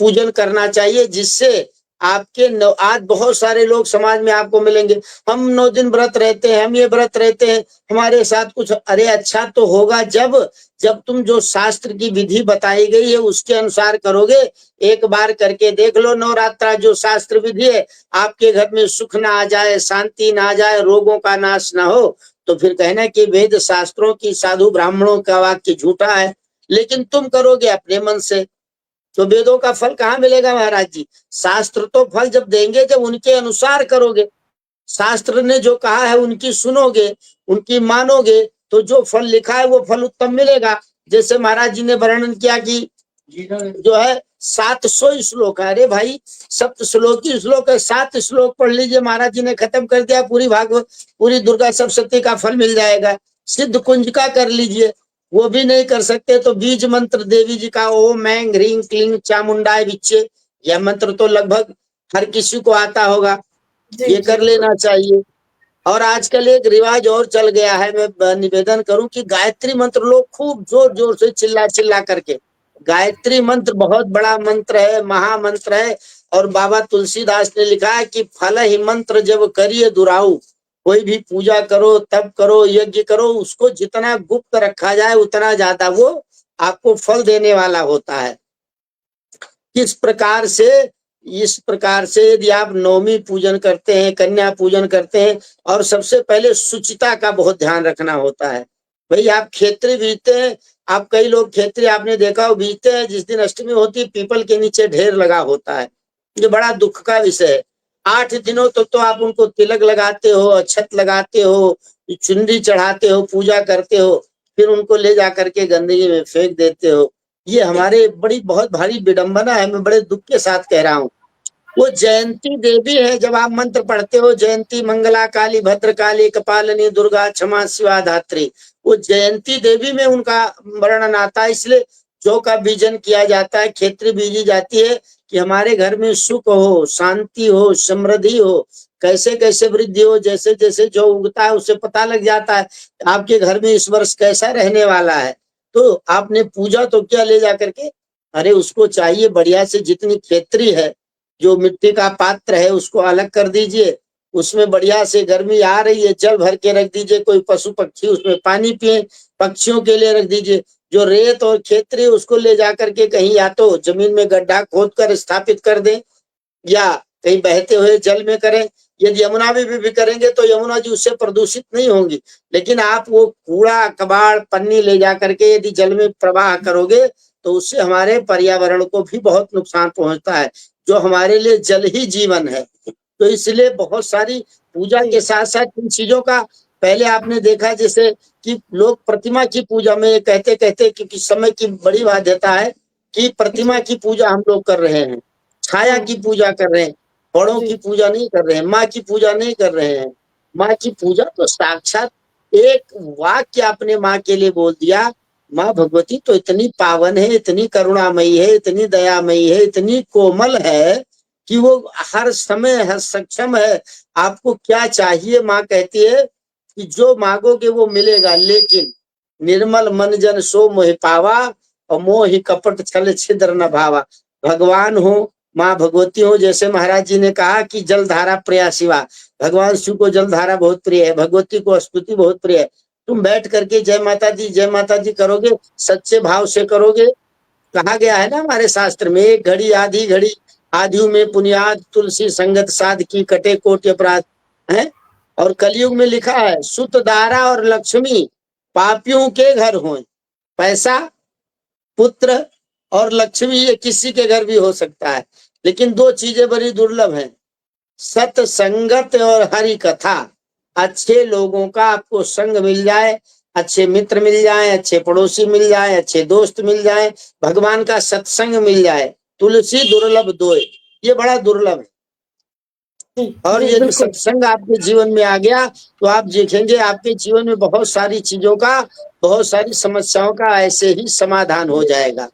पूजन करना चाहिए, जिससे आपके आज बहुत सारे लोग समाज में आपको मिलेंगे, हम 9 दिन व्रत रहते हैं, हम ये व्रत रहते हैं, हमारे साथ कुछ, अरे अच्छा तो होगा जब तुम जो शास्त्र की विधि बताई गई है उसके अनुसार करोगे। एक बार करके देख लो नवरात्रा, जो शास्त्र विधि है, आपके घर में सुख ना आ जाए, शांति ना आ जाए, रोगों का नाश ना हो, तो फिर कहना कि वेद शास्त्रों की, साधु ब्राह्मणों का वाक्य झूठा है। लेकिन तुम करोगे अपने मन से, तो वेदों का फल कहाँ मिलेगा महाराज जी? शास्त्र तो फल जब देंगे जब उनके अनुसार करोगे, शास्त्र ने जो कहा है उनकी सुनोगे, उनकी मानोगे, तो जो फल लिखा है वो फल उत्तम मिलेगा। जैसे महाराज जी ने वर्णन किया कि जो है 700 श्लोक है, अरे भाई सप्त श्लोकी श्लोक है, 7 श्लोक पढ़ लीजिए, महाराज जी ने खत्म कर दिया, पूरी भागवत, पूरी दुर्गा सप्तशती का फल मिल जाएगा। सिद्ध कुंज का कर लीजिए, वो भी नहीं कर सकते तो बीज मंत्र देवी जी का, ओम ऐं ह्रीं क्लीं चामुंडाय विच्चे, यह मंत्र तो लगभग हर किसी को आता होगा, ये कर लेना चाहिए। और आजकल एक रिवाज और चल गया है, मैं निवेदन करूं कि गायत्री मंत्र लोग खूब जोर जोर से चिल्ला चिल्ला करके, गायत्री मंत्र बहुत बड़ा मंत्र है, महामंत्र है, और बाबा तुलसीदास ने लिखा है कि फल ही मंत्र जब करिए दुराऊ, कोई भी पूजा करो, तप करो, यज्ञ करो, उसको जितना गुप्त रखा जाए उतना ज्यादा वो आपको फल देने वाला होता है। इस प्रकार से यदि आप नवमी पूजन करते हैं, कन्या पूजन करते हैं, और सबसे पहले शुचिता का बहुत ध्यान रखना होता है। भाई आप खेतरी बीजते हैं, आप कई लोग खेतरी आपने देखा हो बीजते हैं, जिस दिन अष्टमी होती है पीपल के नीचे ढेर लगा होता है, ये बड़ा दुख का विषय है। 8 दिनों तक तो आप उनको तिलक लगाते हो, अक्षत लगाते हो, चुनरी चढ़ाते हो, पूजा करते हो, फिर उनको ले जा करके गंदगी में फेंक देते हो। ये हमारे बड़ी बहुत भारी विडंबना है, मैं बड़े दुख के साथ कह रहा हूँ। वो जयंती देवी है, जब आप मंत्र पढ़ते हो, जयंती मंगला काली भद्रकाली कपालिनी दुर्गा क्षमा शिवा धात्री, वो जयंती देवी में उनका वर्णन आता है। इसलिए जौ का बीजन किया जाता है, खेतरी बीजी जाती है कि हमारे घर में सुख हो, शांति हो, समृद्धि हो, कैसे कैसे वृद्धि हो। जैसे जैसे जो उगता है उससे पता लग जाता है आपके घर में इस वर्ष कैसा रहने वाला है। तो आपने पूजा तो क्या ले जा करके, अरे उसको चाहिए बढ़िया से, जितनी खेतरी है, जो मिट्टी का पात्र है उसको अलग कर दीजिए, उसमें बढ़िया से, गर्मी आ रही है, जल भर के रख दीजिए, कोई पशु पक्षी उसमें पानी पिए, पक्षियों के लिए रख दीजिए। जो रेत और खेतरी उसको ले जा करके कहीं या तो जमीन में गड्ढा खोद कर स्थापित कर दें, या कहीं बहते हुए जल में करें। यदि यमुना में भी करेंगे तो यमुना जी उससे प्रदूषित नहीं होंगी, लेकिन आप वो कूड़ा कबाड़ पन्नी ले जा करके यदि जल में प्रवाह करोगे तो उससे हमारे पर्यावरण को भी बहुत नुकसान पहुंचता है, जो हमारे लिए जल ही जीवन है। तो इसलिए बहुत सारी पूजा के साथ साथ इन चीजों का, पहले आपने देखा जैसे कि लोग प्रतिमा की पूजा में कहते कहते कि समय की बड़ी बाध्यता है कि प्रतिमा की पूजा हम लोग कर रहे हैं, छाया की पूजा कर रहे हैं, बड़ों की पूजा नहीं कर रहे हैं, माँ की पूजा नहीं कर रहे हैं। माँ की पूजा तो साक्षात एक वाक्य आपने माँ के लिए बोल दिया, माँ भगवती तो इतनी पावन है, इतनी करुणामयी है, इतनी दयामयी है, इतनी कोमल है कि वो हर समय हर सक्षम है। आपको क्या चाहिए, माँ कहती है कि जो मांगोगे वो मिलेगा, लेकिन निर्मल मन जन सो मोहि पावा, और मोहि कपट छल छिद्र न भावा। भगवान हो, माँ भगवती हो, जैसे महाराज जी ने कहा कि जलधारा प्रिया शिवा, भगवान शिव को जलधारा बहुत प्रिय है, भगवती को स्तुति बहुत प्रिय है। तुम बैठ करके जय माता दी करोगे, सच्चे भाव से करोगे। कहा गया है ना हमारे शास्त्र में, एक घड़ी आधी घड़ी आधियु में पुनियाद, तुलसी संगत साध की कटे कोटि अपराध है। और कलयुग में लिखा है, सुत दारा और लक्ष्मी पापियों के घर हो। पैसा, पुत्र और लक्ष्मी ये किसी के घर भी हो सकता है, लेकिन 2 चीजें बड़ी दुर्लभ हैं, सत्संगत और हरि कथा। अच्छे लोगों का आपको संग मिल जाए, अच्छे मित्र मिल जाए, अच्छे पड़ोसी मिल जाए, अच्छे दोस्त मिल जाए, भगवान का सत्संग मिल जाए। तुलसी दुर्लभ दोय, ये बड़ा दुर्लभ है। और यदि सत्संग आपके जीवन में आ गया तो आप देखेंगे आपके जीवन में बहुत सारी चीजों का, बहुत सारी समस्याओं का ऐसे ही समाधान हो जाएगा।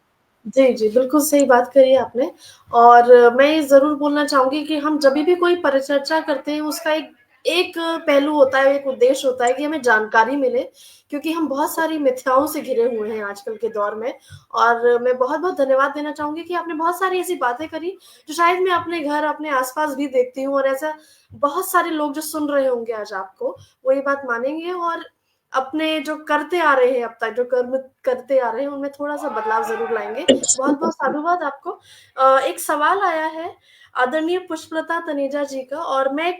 जी, जी, बिल्कुल सही बात कही आपने। और मैं ये ज़रूर बोलना चाहूँगी कि हम जभी भी कोई परिचर्चा करते हैं, उसका एक एक पहलू होता है, एक उद्देश्य होता है कि हमें जानकारी मिले, क्योंकि हम बहुत सारी मिथ्याओं से घिरे हुए हैं आजकल के दौर में। और मैं बहुत-बहुत धन्यवाद देना चाहूँगी कि आपने बहुत सारी ऐसी बातें करी, जो शायद मैं अपने घर, अपने आस-पास भी देखती हूँ, और ऐसा बहुत सारे लोग जो सुन रहे होंगे आज आपको, वो ये बात मानेंगे और अपने जो करते आ रहे हैं अब तक, जो कर्म करते आ रहे हैं, उनमें थोड़ा-सा बदलाव ज़रूर लाएँगे। बहुत-बहुत साधुवाद आपको। एक सवाल आया है आदरणीय पुष्पलता तनेजा जी का, और मैं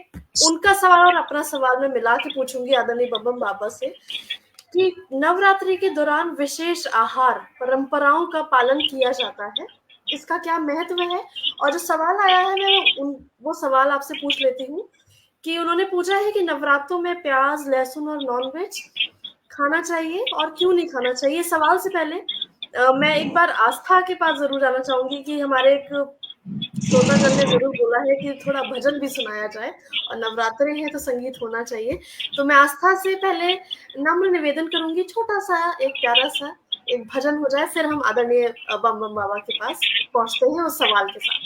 उनका सवाल और अपना सवाल मैं मिला के पूछूंगी आदरणीय बम बाबा से कि नवरात्रि के दौरान विशेष आहार परंपराओं का पालन किया जाता है, इसका क्या महत्व है? और जो सवाल आया है मैं वो सवाल आपसे पूछ लेती हूँ कि उन्होंने पूछा है कि नवरात्रों में प्याज, लहसुन और नॉनवेज खाना चाहिए और क्यों नहीं खाना चाहिए। सवाल से पहले मैं एक बार आस्था के पास जरूर जाना चाहूंगी कि हमारे एक श्रोतागण ने जरूर बोला है कि थोड़ा भजन भी सुनाया जाए, और नवरात्रे हैं तो संगीत होना चाहिए। तो मैं आस्था से पहले नम्र निवेदन करूंगी, छोटा सा एक प्यारा सा एक भजन हो जाए, फिर हम आदरणीय बम बम बाबा के पास पहुंचते हैं उस सवाल के साथ।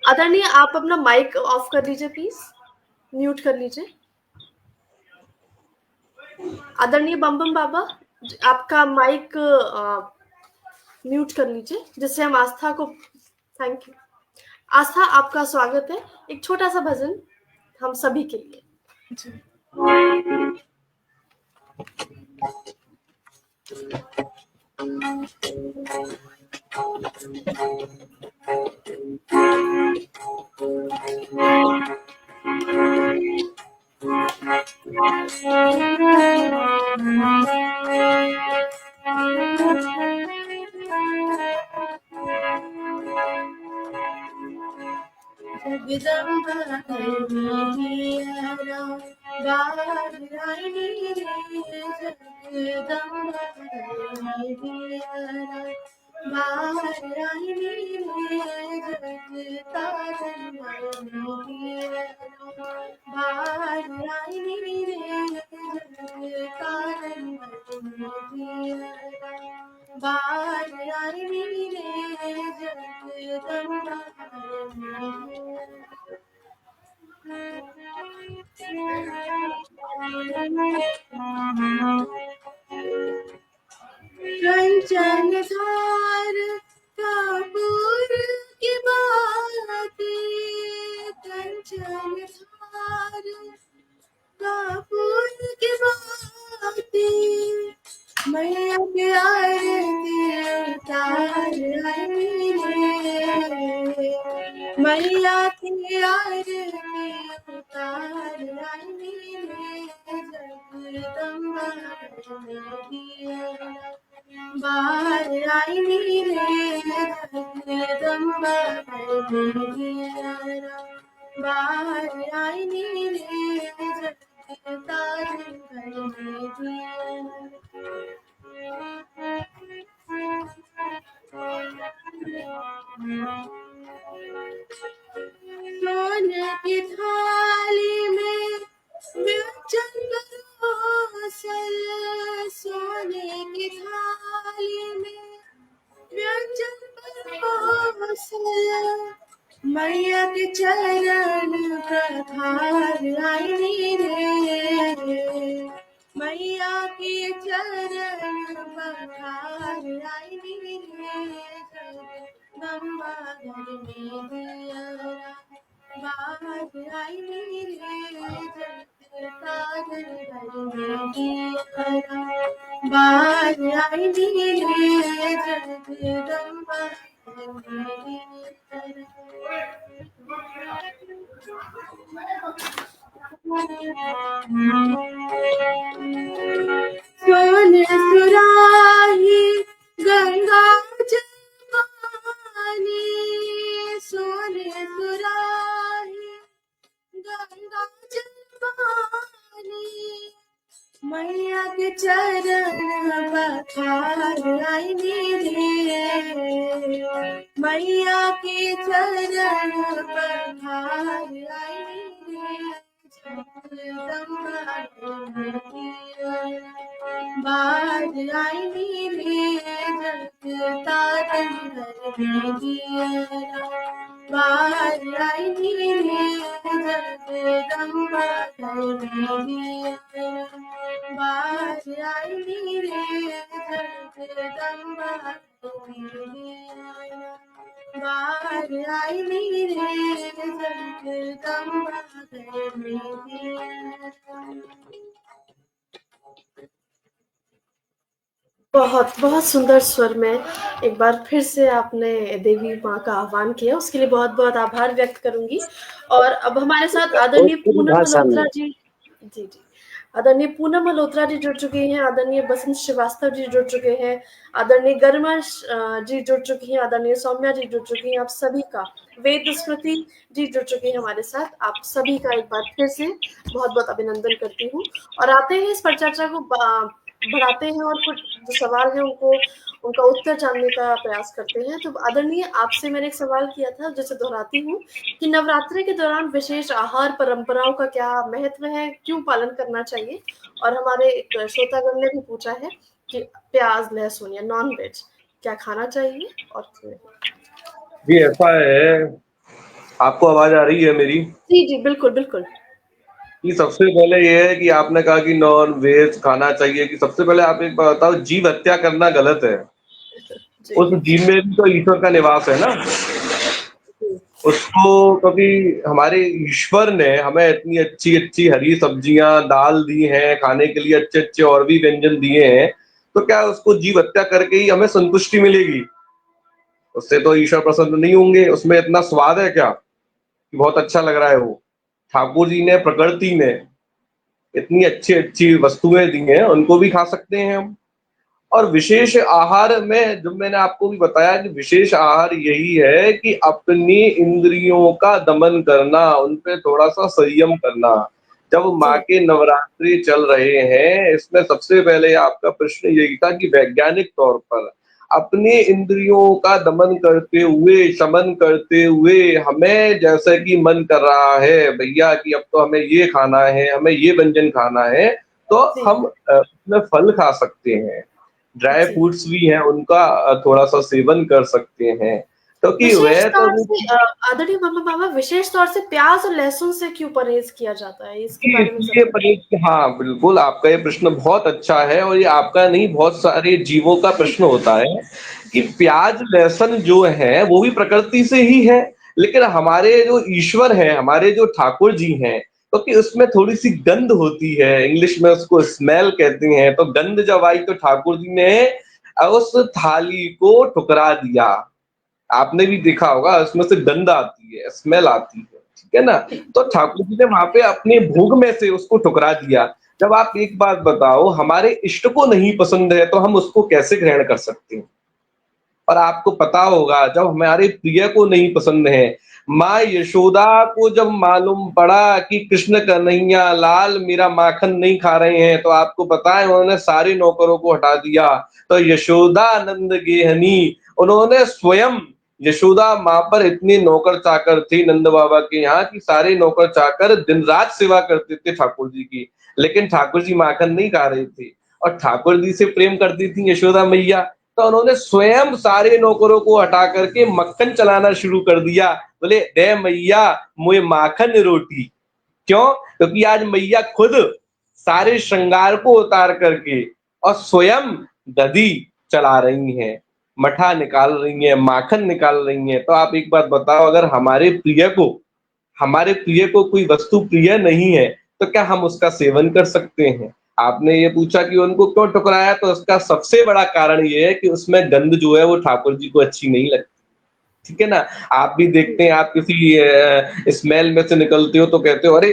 आदरणीय, आप अपना माइक ऑफ कर लीजिए प्लीज, म्यूट कर लीजिए। आदरणीय बम बम बाबा, आपका माइक म्यूट कर लीजिए, जिससे हम आस्था को, थैंक यू। आस्था, आपका स्वागत है। एक छोटा सा भजन हम सभी के लिए। जगदम्बा कंचन धार कपूर की बाती, कंचन धार कपूर की बाती, मैया के आरती उतार आई रे, मैया की आरती उतार आई रे, जगदम्बा बाहर आई रे, जगदम्बा बाहर आई रे, जगतार सोने की थाली में व्यंजन परोसल, सोने की थाली में व्यंजन परोसल, मैया के चरण पधार आई रे, मैया के चरण पधार आई रे, जगदम्बा घर में दिया बाहर आई रे, जगतार घर में दिया बाहर आई रे, जगदम्बा घर में दिया। सोने सुराही गंगा जलपानी, सोने सुराही गंगा जलपानी, मैया के चरण पधार आई रे, मैया के चरण पधार आई रे, जगदम्बा बाहर आई रे, जगतार घर में दिया बाहर आई रे जगदम्बा धरणी बाहर आई रे जगदम्बा धरणी बाहर आई रे जगदम्बा धरणी। बहुत बहुत सुंदर स्वर में एक बार फिर से आपने देवी माँ का आह्वान किया, उसके लिए बहुत बहुत आभार व्यक्त करूंगी। और अब हमारे साथ आदरणीय भोजपुरी पूनम भाषा में। मल्होत्रा जी, जी आदरणीय पूनम मल्होत्रा जी जुड़ चुके हैं, आदरणीय बसंत श्रीवास्तव जी जुड़ चुके हैं, आदरणीय गरिमा जी जुड़ चुकी हैं, आदरणीय सौम्या जी जुड़ चुकी हैं। आप सभी का, वेद स्मृति जी जुड़ चुकी हैं हमारे साथ, आप सभी का एक बार फिर से बहुत बहुत अभिनंदन करती हूँ। और आते हैं इस परिचर्चा को बढ़ाते हैं और कुछ जो सवाल है उनका उत्तर जानने का प्रयास करते हैं। तो आदरणीय, आपसे मैंने एक सवाल किया था जिसे दोहराती हूँ कि नवरात्रि के दौरान विशेष आहार परंपराओं का क्या महत्व है, क्यों पालन करना चाहिए? और हमारे एक श्रोतागण ने भी पूछा है कि प्याज लहसुन या नॉन वेज क्या खाना चाहिए और क्यों नहीं? जी ऐसा है, आपको आवाज आ रही है मेरी? जी बिल्कुल बिल्कुल। कि सबसे पहले ये है कि आपने कहा कि नॉन वेज खाना चाहिए, कि सबसे पहले आप एक बात बताओ, जीव हत्या करना गलत है। उस जीव में भी तो ईश्वर का निवास है ना। उसको कभी हमारे ईश्वर ने हमें इतनी अच्छी अच्छी हरी सब्जियां दाल दी हैं, खाने के लिए अच्छे अच्छे और भी व्यंजन दिए हैं, तो क्या उसको जीव हत्या करके ही हमें संतुष्टि मिलेगी? उससे तो ईश्वर प्रसन्न नहीं होंगे। उसमें इतना स्वाद है क्या कि बहुत अच्छा लग रहा है वो? ठाकुर जी ने प्रकृति में इतनी अच्छी अच्छी वस्तुएं दी हैं, उनको भी खा सकते हैं हम। और विशेष आहार में जो मैंने आपको भी बताया कि विशेष आहार यही है कि अपनी इंद्रियों का दमन करना, उन पे थोड़ा सा संयम करना। जब माँ के नवरात्रि चल रहे हैं, इसमें सबसे पहले आपका प्रश्न यही था कि वैज्ञानिक तौर पर अपने इंद्रियों का दमन करते हुए, शमन करते हुए, हमें जैसे कि मन कर रहा है भैया कि अब तो हमें ये खाना है, हमें ये व्यंजन खाना है, तो हम उसमें फल खा सकते हैं, ड्राई फ्रूट्स भी हैं, उनका थोड़ा सा सेवन कर सकते हैं। क्योंकि विशेष वह तौर तो से आदरणीय बाबा विशेष तौर से प्याज और लहसुन से क्यों परहेज किया जाता है, इसके बारे में ये परहेज, हाँ बिल्कुल, आपका ये प्रश्न बहुत अच्छा है और ये आपका नहीं, बहुत सारे जीवों का प्रश्न होता है कि प्याज लहसुन जो है वो भी प्रकृति से ही है, लेकिन हमारे जो ईश्वर है, हमारे जो ठाकुर जी हैं, क्योंकि उसमें थोड़ी सी गंध होती है, इंग्लिश में उसको स्मेल कहते हैं, तो गंध जब आई तो ठाकुर जी ने उस थाली को ठुकरा दिया। आपने भी देखा होगा उसमें से गंध आती है, स्मेल आती है, ठीक है ना। तो ठाकुर जी ने वहां पे अपने भोग में से उसको ठुकरा दिया। जब आप एक बात बताओ, हमारे इष्ट को नहीं पसंद है तो हम उसको कैसे ग्रहण कर सकते हैं? और आपको पता होगा जब हमारे प्रिय को नहीं पसंद है, माँ यशोदा को जब मालूम पड़ा कि कृष्ण कन्हैया लाल मेरा माखन नहीं खा रहे हैं, तो आपको पता है उन्होंने सारे नौकरों को हटा दिया। तो यशोदा नंद गेहनी, उन्होंने स्वयं, यशोदा माँ पर इतने नौकर चाकर थे नंद बाबा के यहाँ कि सारे नौकर चाकर दिन रात सेवा करते थे ठाकुर जी की, लेकिन ठाकुर जी माखन नहीं खा रहे थे और ठाकुर जी से प्रेम करती थी यशोदा मैया। तो उन्होंने स्वयं सारे नौकरों को हटा करके मक्खन चलाना शुरू कर दिया, बोले दे मैया मुझे माखन रोटी। क्यों? क्योंकि आज मैया खुद सारे श्रृंगार को उतार करके और स्वयं दधी चला रही हैं, मठा निकाल रही हैं, माखन निकाल रही हैं। तो आप एक बात बताओ, अगर हमारे प्रिय को कोई वस्तु प्रिय नहीं है तो क्या हम उसका सेवन कर सकते हैं? आपने ये पूछा कि उनको क्यों ठुकराया, तो उसका सबसे बड़ा कारण ये है कि उसमें गंध जो है वो ठाकुर जी को अच्छी नहीं लगती, ठीक है ना। आप भी देखते हैं, आप किसी स्मेल में से निकलते हो तो कहते हो अरे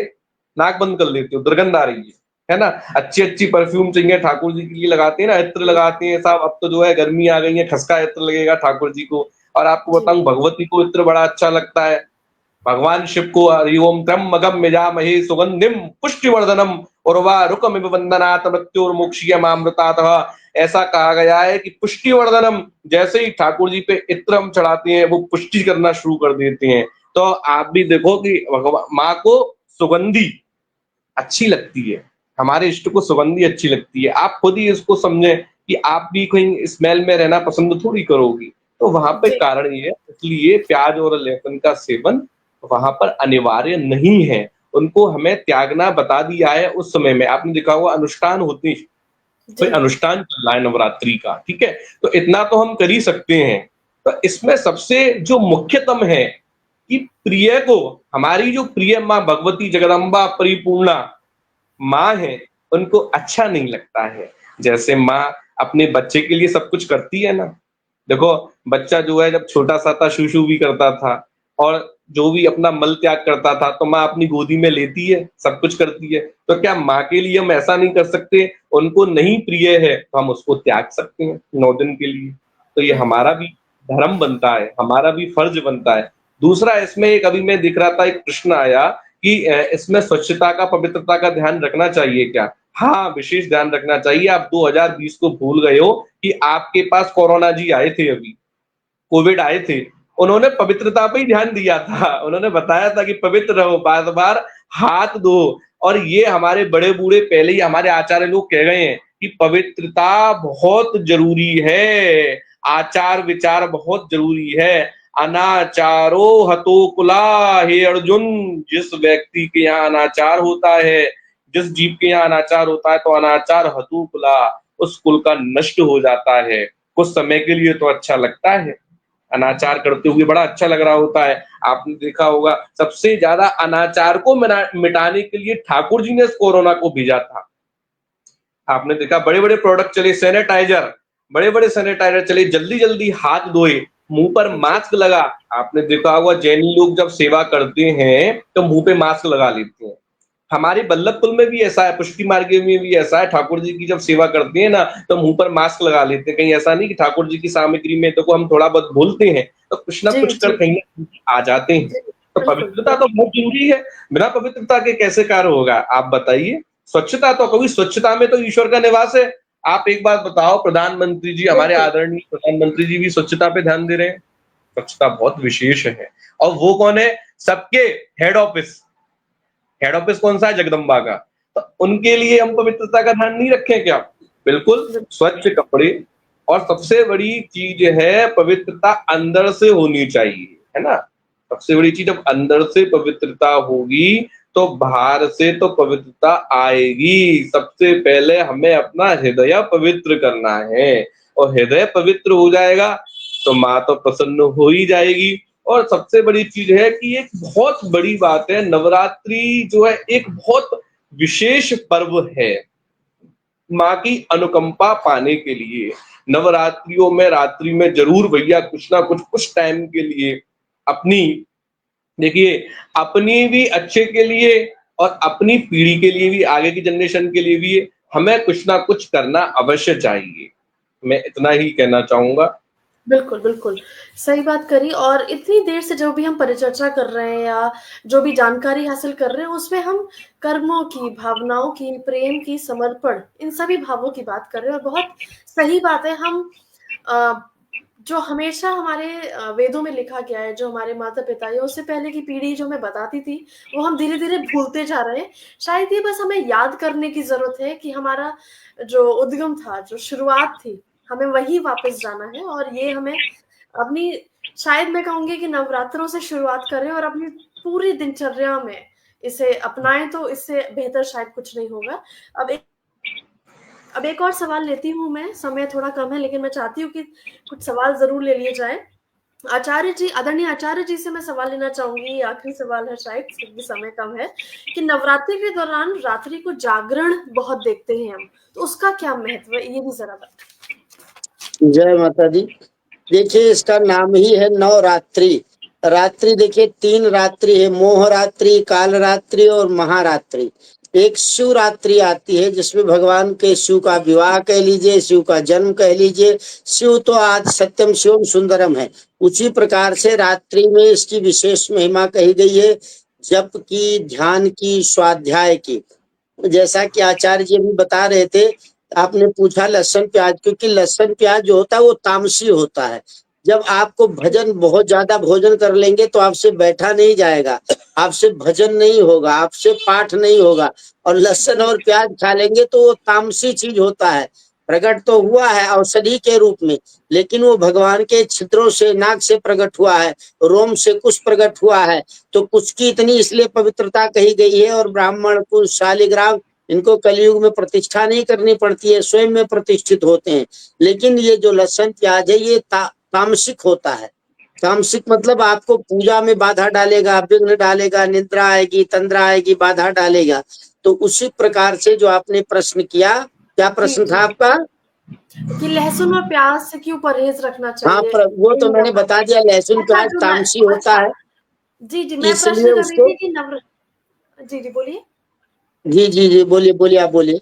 नाक बंद कर लेते हो, दुर्गंध आ रही है ना। अच्छी अच्छी परफ्यूम चाहिए ठाकुर जी के लिए, लगाते हैं ना, इत्र लगाते हैं साहब। अब तो जो है गर्मी आ गई है, खसका इत्र लगेगा ठाकुर जी को। और आपको बताऊं, भगवती को इत्र बड़ा अच्छा लगता है, भगवान शिव को हरि ओम त्र्यंबकम यजामहे सुगंधिम पुष्टिवर्धनम उर्वारुकमिव वंदनात् मृत्युर्मुक्षीयमामृतात्। ऐसा कहा गया है कि पुष्टिवर्धनम, जैसे ही ठाकुर जी पे इत्र हम चढ़ाते हैं वो पुष्टि करना शुरू कर देते हैं। तो आप भी देखो कि भगवान माँ को सुगंधी अच्छी लगती है, हमारे इष्ट को सुगंधी अच्छी लगती है। आप खुद ही इसको समझें कि आप भी कहीं स्मेल में रहना पसंद थोड़ी करोगी। तो वहां पे जी। कारण ये है, इसलिए प्याज और लहसुन का सेवन वहां पर अनिवार्य नहीं है, उनको हमें त्यागना बता दिया है उस समय में। आपने देखा होगा अनुष्ठान होते हैं, कोई जी। अनुष्ठान चल रहा है नवरात्रि का, ठीक है, तो इतना तो हम कर ही सकते हैं। तो इसमें सबसे जो मुख्यतम है कि प्रिय को, हमारी जो प्रिय माँ भगवती जगदम्बा परिपूर्णा माँ है, उनको अच्छा नहीं लगता है। जैसे माँ अपने बच्चे के लिए सब कुछ करती है ना, देखो बच्चा जो है जब छोटा सा था शू भी करता था, और जो भी अपना मल त्याग करता था तो माँ अपनी गोदी में लेती है, सब कुछ करती है। तो क्या माँ के लिए हम ऐसा नहीं कर सकते? उनको नहीं प्रिय है तो हम उसको त्याग सकते हैं 9 दिन के लिए। तो ये बिल्कुल। हमारा भी धर्म बनता है, हमारा भी फर्ज बनता है। दूसरा इसमें एक अभी मैं दिख रहा था, एक प्रश्न आया कि इसमें स्वच्छता का, पवित्रता का ध्यान रखना चाहिए क्या? हाँ, विशेष ध्यान रखना चाहिए। आप 2020 को भूल गए हो कि आपके पास कोरोना जी आए थे, अभी कोविड आए थे, उन्होंने पवित्रता पे ही ध्यान दिया था। उन्होंने बताया था कि पवित्र रहो, बार-बार हाथ धो। और ये हमारे बड़े बूढ़े पहले ही हमारे आचार्य लोग कह गए हैं कि पवित्रता बहुत जरूरी है, आचार विचार बहुत जरूरी है। अनाचारो हतो कुला, हे अर्जुन, जिस व्यक्ति के यहाँ अनाचार होता है, जिस जीव के यहाँ अनाचार होता है, तो अनाचार हतु कुला, उस कुल का नष्ट हो जाता है। कुछ समय के लिए तो अच्छा लगता है, अनाचार करते हुए बड़ा अच्छा लग रहा होता है। आपने देखा होगा सबसे ज्यादा अनाचार को मिटाने के लिए ठाकुर जी ने इस कोरोना को भेजा था। आपने देखा बड़े बड़े प्रोडक्ट चले, सैनिटाइजर, बड़े बड़े सैनिटाइजर चले, जल्दी जल्दी हाथ धोए, मुंह पर जी। मास्क लगा। आपने देखा होगा जैनी लोग जब सेवा करते हैं तो मुंह पे मास्क लगा लेते हैं। हमारे बल्लभपुर में भी ऐसा है, पुष्टि मार्ग में भी ऐसा है, ठाकुर जी की जब सेवा करते हैं ना तो मुंह पर मास्क लगा लेते हैं। कहीं ऐसा नहीं कि ठाकुर जी की सामग्री में तो हम थोड़ा बहुत बोलते हैं तो कुछ ना जी। कुछ कर जी। कहीं ना कहीं आ जाते हैं। जी। तो बिल्कुल, पवित्रता तो बिल्कुल। बहुत जरूरी है, बिना पवित्रता के कैसे कार्य होगा आप बताइए? स्वच्छता तो, कभी स्वच्छता में तो ईश्वर का निवास है। आप एक बात बताओ, प्रधानमंत्री जी, हमारे बिल्कुल। आदरणीय प्रधानमंत्री जी भी स्वच्छता पे ध्यान दे रहे हैं। स्वच्छता बहुत विशेष है। और वो कौन है? सबके हेड ऑफिस, हेड ऑफिस कौन सा है? जगदम्बा का। तो उनके लिए हम पवित्रता का ध्यान नहीं रखें क्या? बिल्कुल, बिल स्वच्छ कपड़े। और सबसे बड़ी चीज है पवित्रता अंदर से होनी चाहिए, है ना? सबसे बड़ी चीज, जब अंदर से पवित्रता होगी तो बाहर से तो पवित्रता आएगी। सबसे पहले हमें अपना हृदय पवित्र करना है, और हृदय पवित्र हो जाएगा तो माँ तो प्रसन्न हो ही जाएगी। और सबसे बड़ी चीज है कि एक बहुत बड़ी बात है, नवरात्रि जो है एक बहुत विशेष पर्व है माँ की अनुकंपा पाने के लिए। नवरात्रियों में रात्रि में जरूर भैया कुछ ना कुछ टाइम के लिए अपनी, देखिए, अपनी भी अच्छे के लिए और अपनी पीढ़ी के लिए भी, आगे की जनरेशन के लिए भी हमें कुछ ना कुछ करना अवश्य चाहिए। मैं इतना ही कहना चाहूंगा। बिल्कुल, बिल्कुल। सही बात करी। और इतनी देर से जो भी हम परिचर्चा कर रहे हैं या जो भी जानकारी हासिल कर रहे हैं, उसमें हम कर्मों की, भावनाओं की, प्रेम की, समर्पण, इन सभी भावों की बात कर रहे हैं। और बहुत सही बात है। हम अ, जो हमेशा हमारे वेदों में लिखा गया है, जो हमारे माता-पिता या उससे पहले की पीढ़ी जो हमें बताती थी, वो हम धीरे-धीरे भूलते जा रहे हैं। शायद ये बस हमें याद करने की ज़रूरत है कि हमारा जो उद्गम था, जो शुरुआत थी, हमें वहीं वापस जाना है। और ये हमें अपनी, शायद मैं कहूँगी कि नवरात्रों से शुरुआत करें और अपनी पूरी दिनचर्या में इसे अपनाएँ, तो इससे बेहतर शायद कुछ नहीं होगा। अब एक अब एक और सवाल लेती हूँ मैं, समय थोड़ा कम है लेकिन मैं चाहती हूँ कि कुछ सवाल ज़रूर ले लिए जाएँ। आचार्य जी, आदरणीय आचार्य जी से मैं सवाल लेना चाहूँगी, ये आखिरी सवाल है शायद क्योंकि समय कम है, कि नवरात्रि के दौरान रात्रि को जागरण बहुत देखते हैं हम, तो उसका क्या महत्व है? ये भी ज़रा बताएँ। जय माता दी। देखिए इसका नाम ही है नवरात्रि। रात्रि देखिए 3 रात्रि है, मोह रात्रि, काल रात्रि और महारात्रि। एक शिवरात्रि आती है जिसमें भगवान के शिव का विवाह कह लीजिए, शिव का जन्म कह लीजिए। शिव तो आज सत्यम शिवम सुंदरम है। उसी प्रकार से रात्रि में इसकी विशेष महिमा कही गई है, जप की, ध्यान की, स्वाध्याय की। जैसा कि आचार्य जी अभी बता रहे थे, आपने पूछा लहसुन प्याज, क्योंकि लहसुन प्याज जो होता है वो तामसी होता है। जब आपको भजन, बहुत ज्यादा भोजन कर लेंगे तो आपसे बैठा नहीं जाएगा, आपसे भजन नहीं होगा, आपसे पाठ नहीं होगा। और लहसुन और प्याज खा लेंगे तो वो तामसी चीज होता है। प्रकट तो हुआ है औषधि के रूप में, लेकिन वो भगवान के छिद्रों से, नाक से प्रकट हुआ है, रोम से कुछ प्रकट हुआ है। तो कुछ की इतनी इसलिए पवित्रता कही गई है। और ब्राह्मण, कुश, शालिग्राम, इनको कलयुग में प्रतिष्ठा नहीं करनी पड़ती है, स्वयं में प्रतिष्ठित होते हैं। लेकिन ये जो लहसुन प्याज है ये तामसिक होता है। तामसिक मतलब आपको पूजा में बाधा डालेगा, विघ्न डालेगा, निद्रा आएगी, तंद्रा आएगी, बाधा डालेगा। तो उसी प्रकार से जो आपने प्रश्न किया, क्या प्रश्न था आपका? कि लहसुन और प्याज से क्यों परहेज रखना हाँ, चाहिए? वो तो मैंने बता दिया, लहसुन अच्छा, प्याज तामसी होता है, जी, मैं इसलिए प्रश्न कर रही उसको। थी कि जी, बोलिए। जी जी जी, बोलिए बोलिए, आप बोलिए।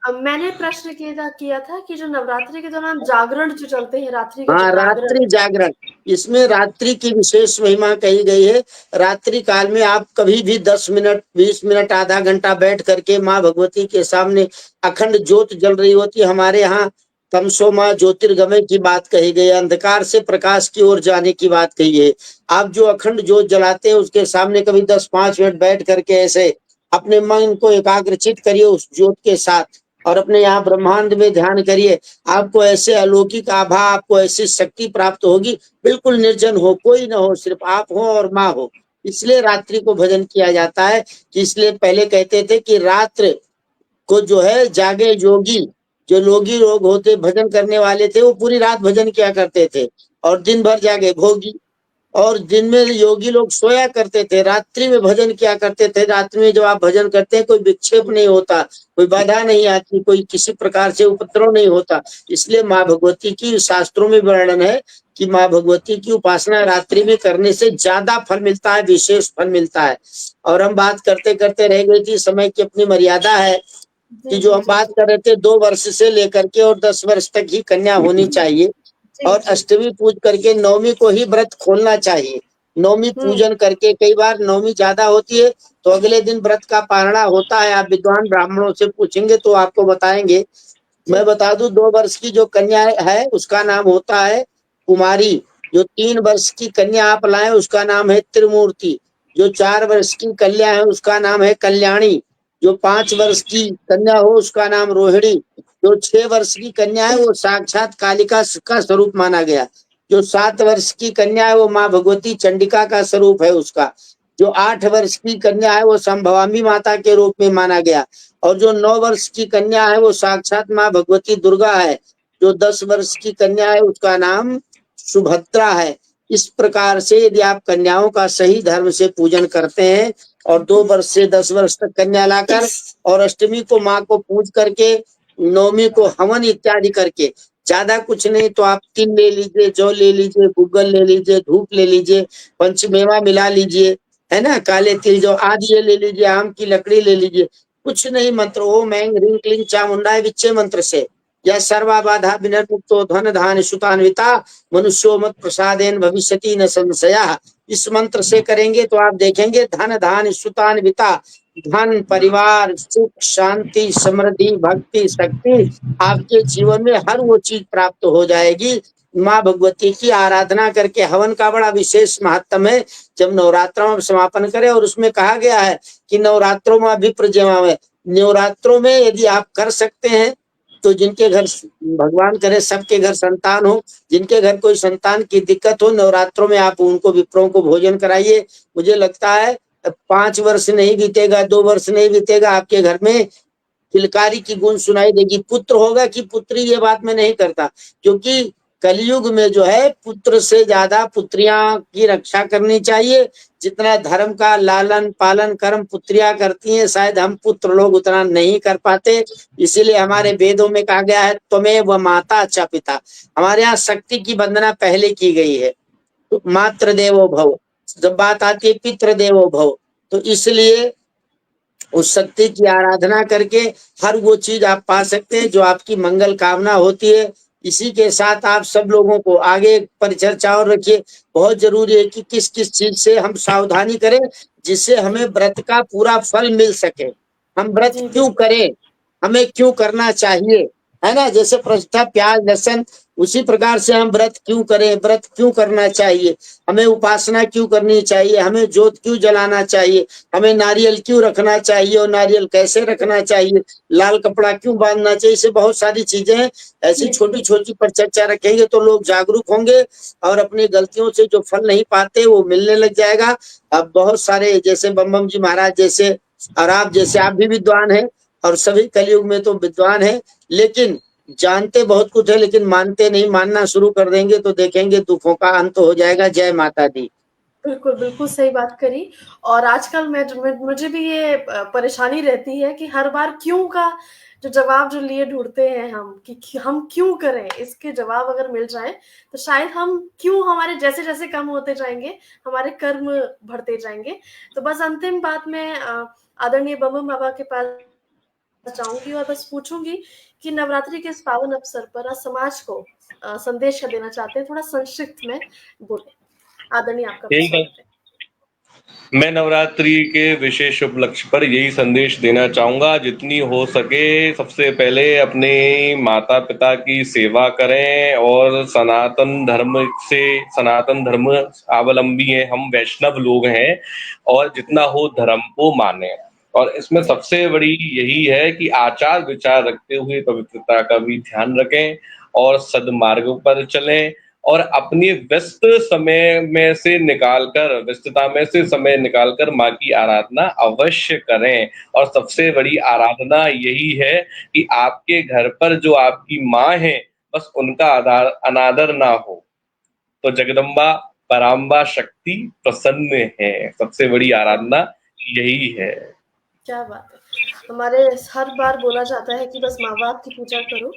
मैंने प्रश्न किया था कि जो नवरात्रि के दौरान जागरण जो चलते हैं, रात्रि का जो हाँ, जागरण, रात्रि जागरण, इसमें रात्रि की विशेष महिमा कही गई है। रात्रि काल में आप कभी भी 10 मिनट, 20 मिनट, आधा घंटा बैठ करके माँ भगवती के सामने अखंड ज्योत जल रही होती है। हमारे यहाँ तमसो माँ ज्योतिर्गमय की बात कही गई है, अंधकार से प्रकाश की ओर जाने की बात कही है। आप जो अखंड ज्योत जलाते हैं उसके सामने कभी 10-5 मिनट बैठ करके ऐसे अपने मन को एकाग्रचित करिए उस ज्योत के साथ, और अपने यहाँ ब्रह्मांड में ध्यान करिए। आपको ऐसे अलौकिक आभा, आपको ऐसी शक्ति प्राप्त होगी। बिल्कुल निर्जन हो, कोई ना हो, सिर्फ आप हो और माँ हो। इसलिए रात्रि को भजन किया जाता है। कि इसलिए पहले कहते थे कि रात्र को जो है जागे योगी, जो लोगी लोग होते, भजन करने वाले थे, वो पूरी रात भजन किया करते थे, और दिन भर जागे भोगी। और दिन में योगी लोग सोया करते थे, रात्रि में भजन किया करते थे। रात्रि में जब आप भजन करते हैं कोई विक्षेप नहीं होता, कोई बाधा नहीं आती, कोई किसी प्रकार से उपद्रव नहीं होता। इसलिए माँ भगवती की शास्त्रों में वर्णन है कि माँ भगवती की उपासना रात्रि में करने से ज्यादा फल मिलता है, विशेष फल मिलता है। और हम बात करते करते रह गई थी, समय की अपनी मर्यादा है, कि जो हम बात कर रहे थे 2 वर्ष से लेकर के और 10 वर्ष तक ही कन्या होनी चाहिए। और अष्टमी पूज करके नवमी को ही व्रत खोलना चाहिए। नवमी पूजन करके, कई बार नवमी ज्यादा होती है तो अगले दिन व्रत का पारणा होता है। आप विद्वान ब्राह्मणों से पूछेंगे तो आपको बताएंगे। मैं बता दूं, 2 वर्ष की जो कन्या है उसका नाम होता है कुमारी। जो 3 वर्ष की कन्या आप लाए उसका नाम है त्रिमूर्ति। जो 4 वर्ष की कन्या है उसका नाम है कल्याणी। जो 5 वर्ष की कन्या हो उसका नाम रोहिणी। जो 6 वर्ष की कन्या है वो साक्षात कालिका का स्वरूप माना गया। जो 7 वर्ष की कन्या है वो माँ भगवती चंडिका का स्वरूप है उसका। जो 8 वर्ष की कन्या है वो संभवामी माता के रूप में माना गया। और जो 9 वर्ष की कन्या है वो साक्षात माँ भगवती दुर्गा है। जो 10 वर्ष की कन्या है उसका नाम सुभद्रा है। इस प्रकार से यदि आप कन्याओं का सही धर्म से पूजन करते हैं और 2 वर्ष से 10 वर्ष तक कन्या लाकर, और अष्टमी को माँ को पूज करके, नवमी को हवन इत्यादि करके, ज्यादा कुछ नहीं तो आप तिल ले लीजिए, जौ ले लीजिए, गुग्गल ले लीजिए, धूप ले लीजिए, पंचमेवा मिला लीजिए, है ना, काले तिल जो आदि ये ले लीजिए, आम की लकड़ी ले लीजिए। कुछ नहीं, मंत्र ओम ऐं ह्रीं क्लीं चामुंडाय विच्चे मंत्र से, या सर्वा बाधा विनिर्मुक्तो धन धान सुतान्विता मनुष्यो मत प्रसादेन भविष्यति न संशयः। इस मंत्र से करेंगे तो आप देखेंगे धन धान सुतान्विता, धन, परिवार, सुख, शांति, समृद्धि, भक्ति, शक्ति, आपके जीवन में हर वो चीज प्राप्त हो जाएगी। माँ भगवती की आराधना करके हवन का बड़ा विशेष महत्व है। जब नवरात्रों में समापन करें, और उसमें कहा गया है कि नवरात्रों में भी प्रजमा, नवरात्रों में यदि आप कर सकते हैं तो जिनके घर, भगवान करे सबके घर संतान हो, जिनके घर कोई संतान की दिक्कत हो, नवरात्रों में आप उनको, विप्रों को भोजन कराइए। मुझे लगता है 5 वर्ष नहीं बीतेगा, 2 वर्ष नहीं बीतेगा, आपके घर में किलकारी की गूंज सुनाई देगी। पुत्र होगा कि पुत्री ये बात मैं नहीं करता, क्योंकि कलयुग में जो है पुत्र से ज्यादा पुत्रियां की रक्षा करनी चाहिए। जितना धर्म का लालन पालन कर्म पुत्रियां करती हैं, शायद हम पुत्र लोग उतना नहीं कर पाते। इसीलिए हमारे वेदों में कहा गया है त्वमेव माता च पिता। हमारे यहाँ शक्ति की वंदना पहले की गई है। तो मातृ देवो भव, जब बात आती है पितृ देवो भव, तो इसलिए उस शक्ति की आराधना करके हर वो चीज आप पा सकते हैं जो आपकी मंगल कामना होती है। इसी के साथ आप सब लोगों को आगे परिचर्चा और रखिए। बहुत जरूरी है कि किस किस चीज से हम सावधानी करें जिससे हमें व्रत का पूरा फल मिल सके। हम व्रत क्यों करें, हमें क्यों करना चाहिए, है ना। जैसे प्रश्न था प्याज लहसुन, उसी प्रकार से हम व्रत क्यों करें, व्रत क्यों करना चाहिए, हमें उपासना क्यों करनी चाहिए, हमें जोत क्यों जलाना चाहिए, हमें नारियल क्यों रखना चाहिए और नारियल कैसे रखना चाहिए, लाल कपड़ा क्यों बांधना चाहिए, इससे बहुत सारी चीजें हैं। ऐसी छोटी छोटी पर चर्चा रखेंगे तो लोग जागरूक होंगे और अपनी गलतियों से जो फल नहीं पाते वो मिलने लग जाएगा। अब बहुत सारे जैसे बम जी महाराज जैसे और आप जैसे, आप भी विद्वान हैं और सभी कलयुग में तो विद्वान है, लेकिन जानते बहुत कुछ है लेकिन मानते नहीं। मानना शुरू कर देंगे तो देखेंगे दुखों का अंत हो जाएगा। जय माता दी। बिल्कुल, बिल्कुल सही बात करी। और आजकल मुझे भी ये परेशानी रहती है कि हर बार क्यों का जो जवाब जो लिए ढूँढते हैं हम कि हम क्यों करें, इसके जवाब अगर मिल जाएँ, तो शायद हम क्यों हमारे जैसे-जैसे कम होते जाएँगे, हमारे कर्म बढ़ते जाएँगे। तो बस अंतिम बात मैं आदरणीय बम बाबा के पास जाऊँगी और बस पूछूँगी कि नवरात्रि के इस पावन अवसर पर आज समाज को संदेश क्या देना चाहते हैं? थोड़ा संक्षिप्त में बोलें। आदरणीय आपका भी यही स्वागत है। मैं नवरात्रि के विशेष उपलक्ष्य पर यही संदेश देना चाहूंगा, जितनी हो सके सबसे पहले अपने माता पिता की सेवा करें और सनातन धर्म अवलंबी हैं, हम वैष्णव लोग हैं और जितना हो धर्म को माने। और इसमें सबसे बड़ी यही है कि आचार विचार रखते हुए पवित्रता का भी ध्यान रखें और सद्मार्ग पर चलें और अपनी व्यस्तता में से समय निकालकर माँ की आराधना अवश्य करें। और सबसे बड़ी आराधना यही है कि आपके घर पर जो आपकी माँ है बस उनका अनादर ना हो, तो जगदम्बा पराम्बा शक्ति प्रसन्न है। सबसे बड़ी आराधना यही है। क्या बात है! हमारे हर बार बोला जाता है कि बस माँ-बाप की पूजा करो,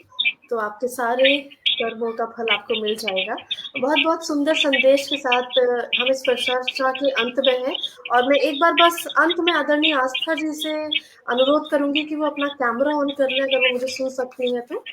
तो आपके सारे कर्मों का फल आपको मिल जाएगा। बहुत-बहुत सुंदर संदेश के साथ हम इस चर्चा के अंत में हैं और मैं एक बार बस अंत में आदरणीय आस्था जी से अनुरोध करूँगी कि वो अपना कैमरा ऑन कर लें, अगर वो मुझे सुन सकती हैं तो।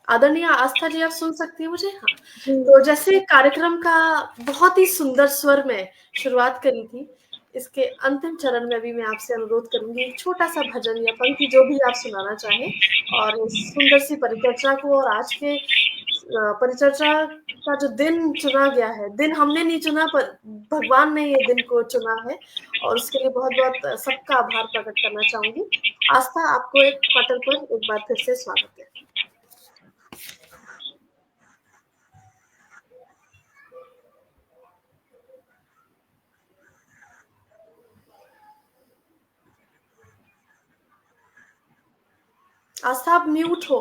आदरणीय आस्था जी, आप सुन सकती हैं मुझे? हाँ। तो जैसे कार्यक्रम का बहुत ही सुंदर स्वर में शुरुआत करी थी, इसके अंतिम चरण में भी मैं आपसे अनुरोध करूँगी एक छोटा-सा भजन या पंक्ति जो भी आप सुनाना चाहें और इस सुंदर सी परिचर्चा को और आज के परिचर्चा का जो दिन चुना गया है, दिन हमने नहीं चुना पर भगवान ने ये दिन को चुना है और उसके लिए बहुत-बहुत सबका आभार प्रकट करना चाहूँगी। आस्था, आपको एक पटल पर एक बार फिर से स्वागत है। आस्था, आप म्यूट हो।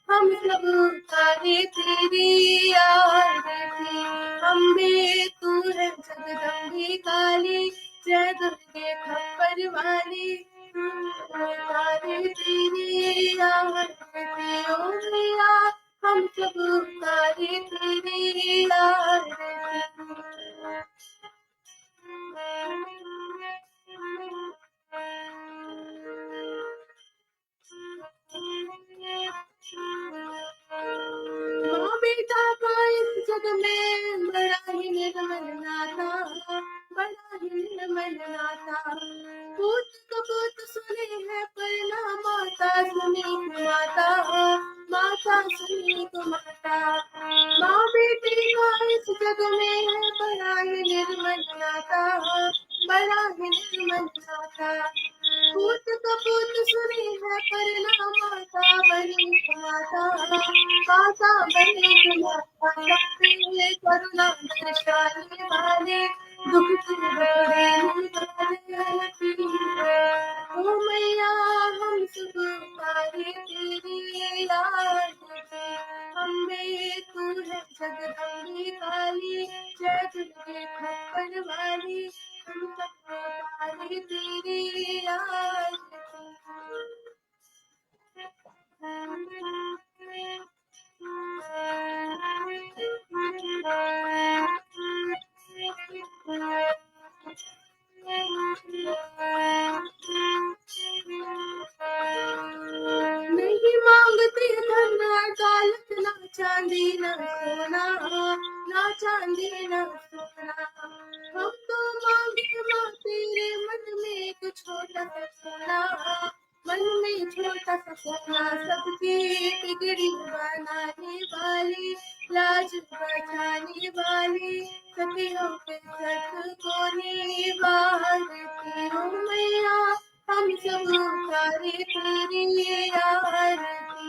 हम सब तारे तेरी आरती, अम्बे तू है जगदम्बे काली, जय दुर्गे खप्पर वाली, तारे तेरी आरती ओ मैया, हम सब तारे तेरी आरती। माँ बेटा का इस जग में बड़ा ही निर्मल नाता, बड़ा ही निर्मल नाता, पूत कपूत सुने है पर ना माता सुनी माता, माता सुनी माता। माँ बेटे का इस जग में है बड़ा ही निर्मल नाता, बड़ा ही निर्मल नाता, पूत कपूत सुनी है पर ना माता बनी माता, माता बनी माता, सबके करुणा दर्शाने वाले, दुख से देने वाले, ओ मैया हम सब तारे तेरी आरती, अम्बे तू है जगदम्बे काली, जय दुर्गे खप्पर वाली, हम सब तारे तेरी आरती। नहीं मांगते धन दौलत, ना चांदी ना सोना, ना चांदी ना सोना, हम तो मांगे माँ तेरे मन में एक छोटा सा सोना, मन में छोटा सा सोना, सबकी बिगड़ी बनाने वाली, लाज बचाने वाली, सखियों के सत को निवारती हो मैया, हम सब तारे तेरी आरती,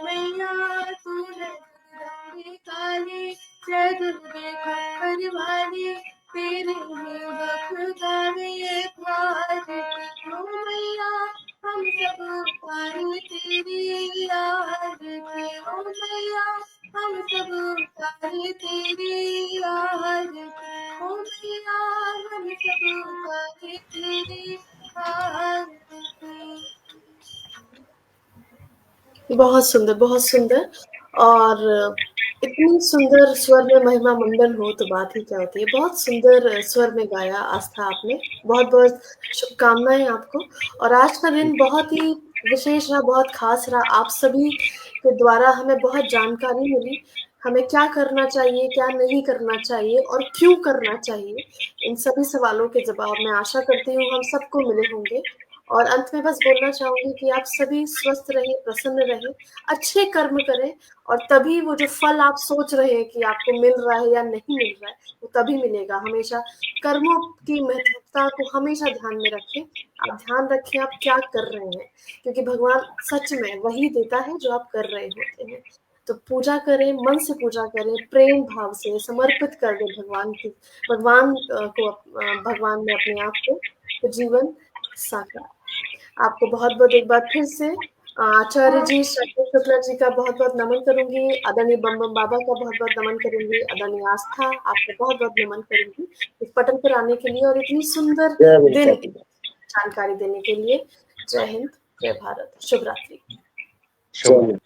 मैया तू है जगदम्बे काली, जय दुर्गे खप्पर वाली, तेरे ही दुख गावे भारती हो मैया, हम सब तारे तेरी आरती हो मैया, हम सब तारे तेरी आरती हो मैया, हम सब तारे तेरी आरती। बहुत सुंदर, बहुत सुंदर। और इतनी सुंदर स्वर में महिमा मंडन हो तो बात ही क्या होती है। बहुत सुंदर स्वर में गाया आस्था आपने। बहुत-बहुत शुभकामनाएँ आपको। और आज का दिन बहुत ही विशेष रहा, बहुत ख़ास रहा। आप सभी के द्वारा हमें बहुत जानकारी मिली। हमें क्या करना चाहिए, क्या नहीं करना चाहिए और क्यों करना चाहिए। इन सभी सवालों के जवाब मैं आशा करती हूँ हम सबको मिले होंगे। और अंत में बस बोलना चाहूँगी कि आप सभी स्वस्थ रहें, प्रसन्न रहें, अच्छे कर्म करें और तभी वो जो फल आप सोच रहे हैं कि आपको मिल रहा है या नहीं मिल रहा है, वो तभी मिलेगा। हमेशा कर्मों की महत्वता को हमेशा ध्यान में रखें। आप ध्यान रखें आप क्या कर रहे हैं, क्योंकि भगवान सच में वही देता है जो आप कर रहे होते हैं। तो पूजा करें, मन से पूजा करें, प्रेम भाव से समर्पित कर दें भगवान भगवान में अपने आप को, तो जीवन साकार। आपको बहुत-बहुत एक बार फिर से आचार्य जी, शंकर शुक्ला जी का बहुत-बहुत नमन करूँगी, आदरणीय बम बम बाबा का बहुत-बहुत नमन करूँगी, आदरणीय आस्था आपको बहुत-बहुत नमन करूँगी, इस पटल पर आने के लिए और इतनी सुंदर जय दिन बेटा। जानकारी देने के लिए। जय हिंद, जय भारत, शुभ रात्रि। शुभ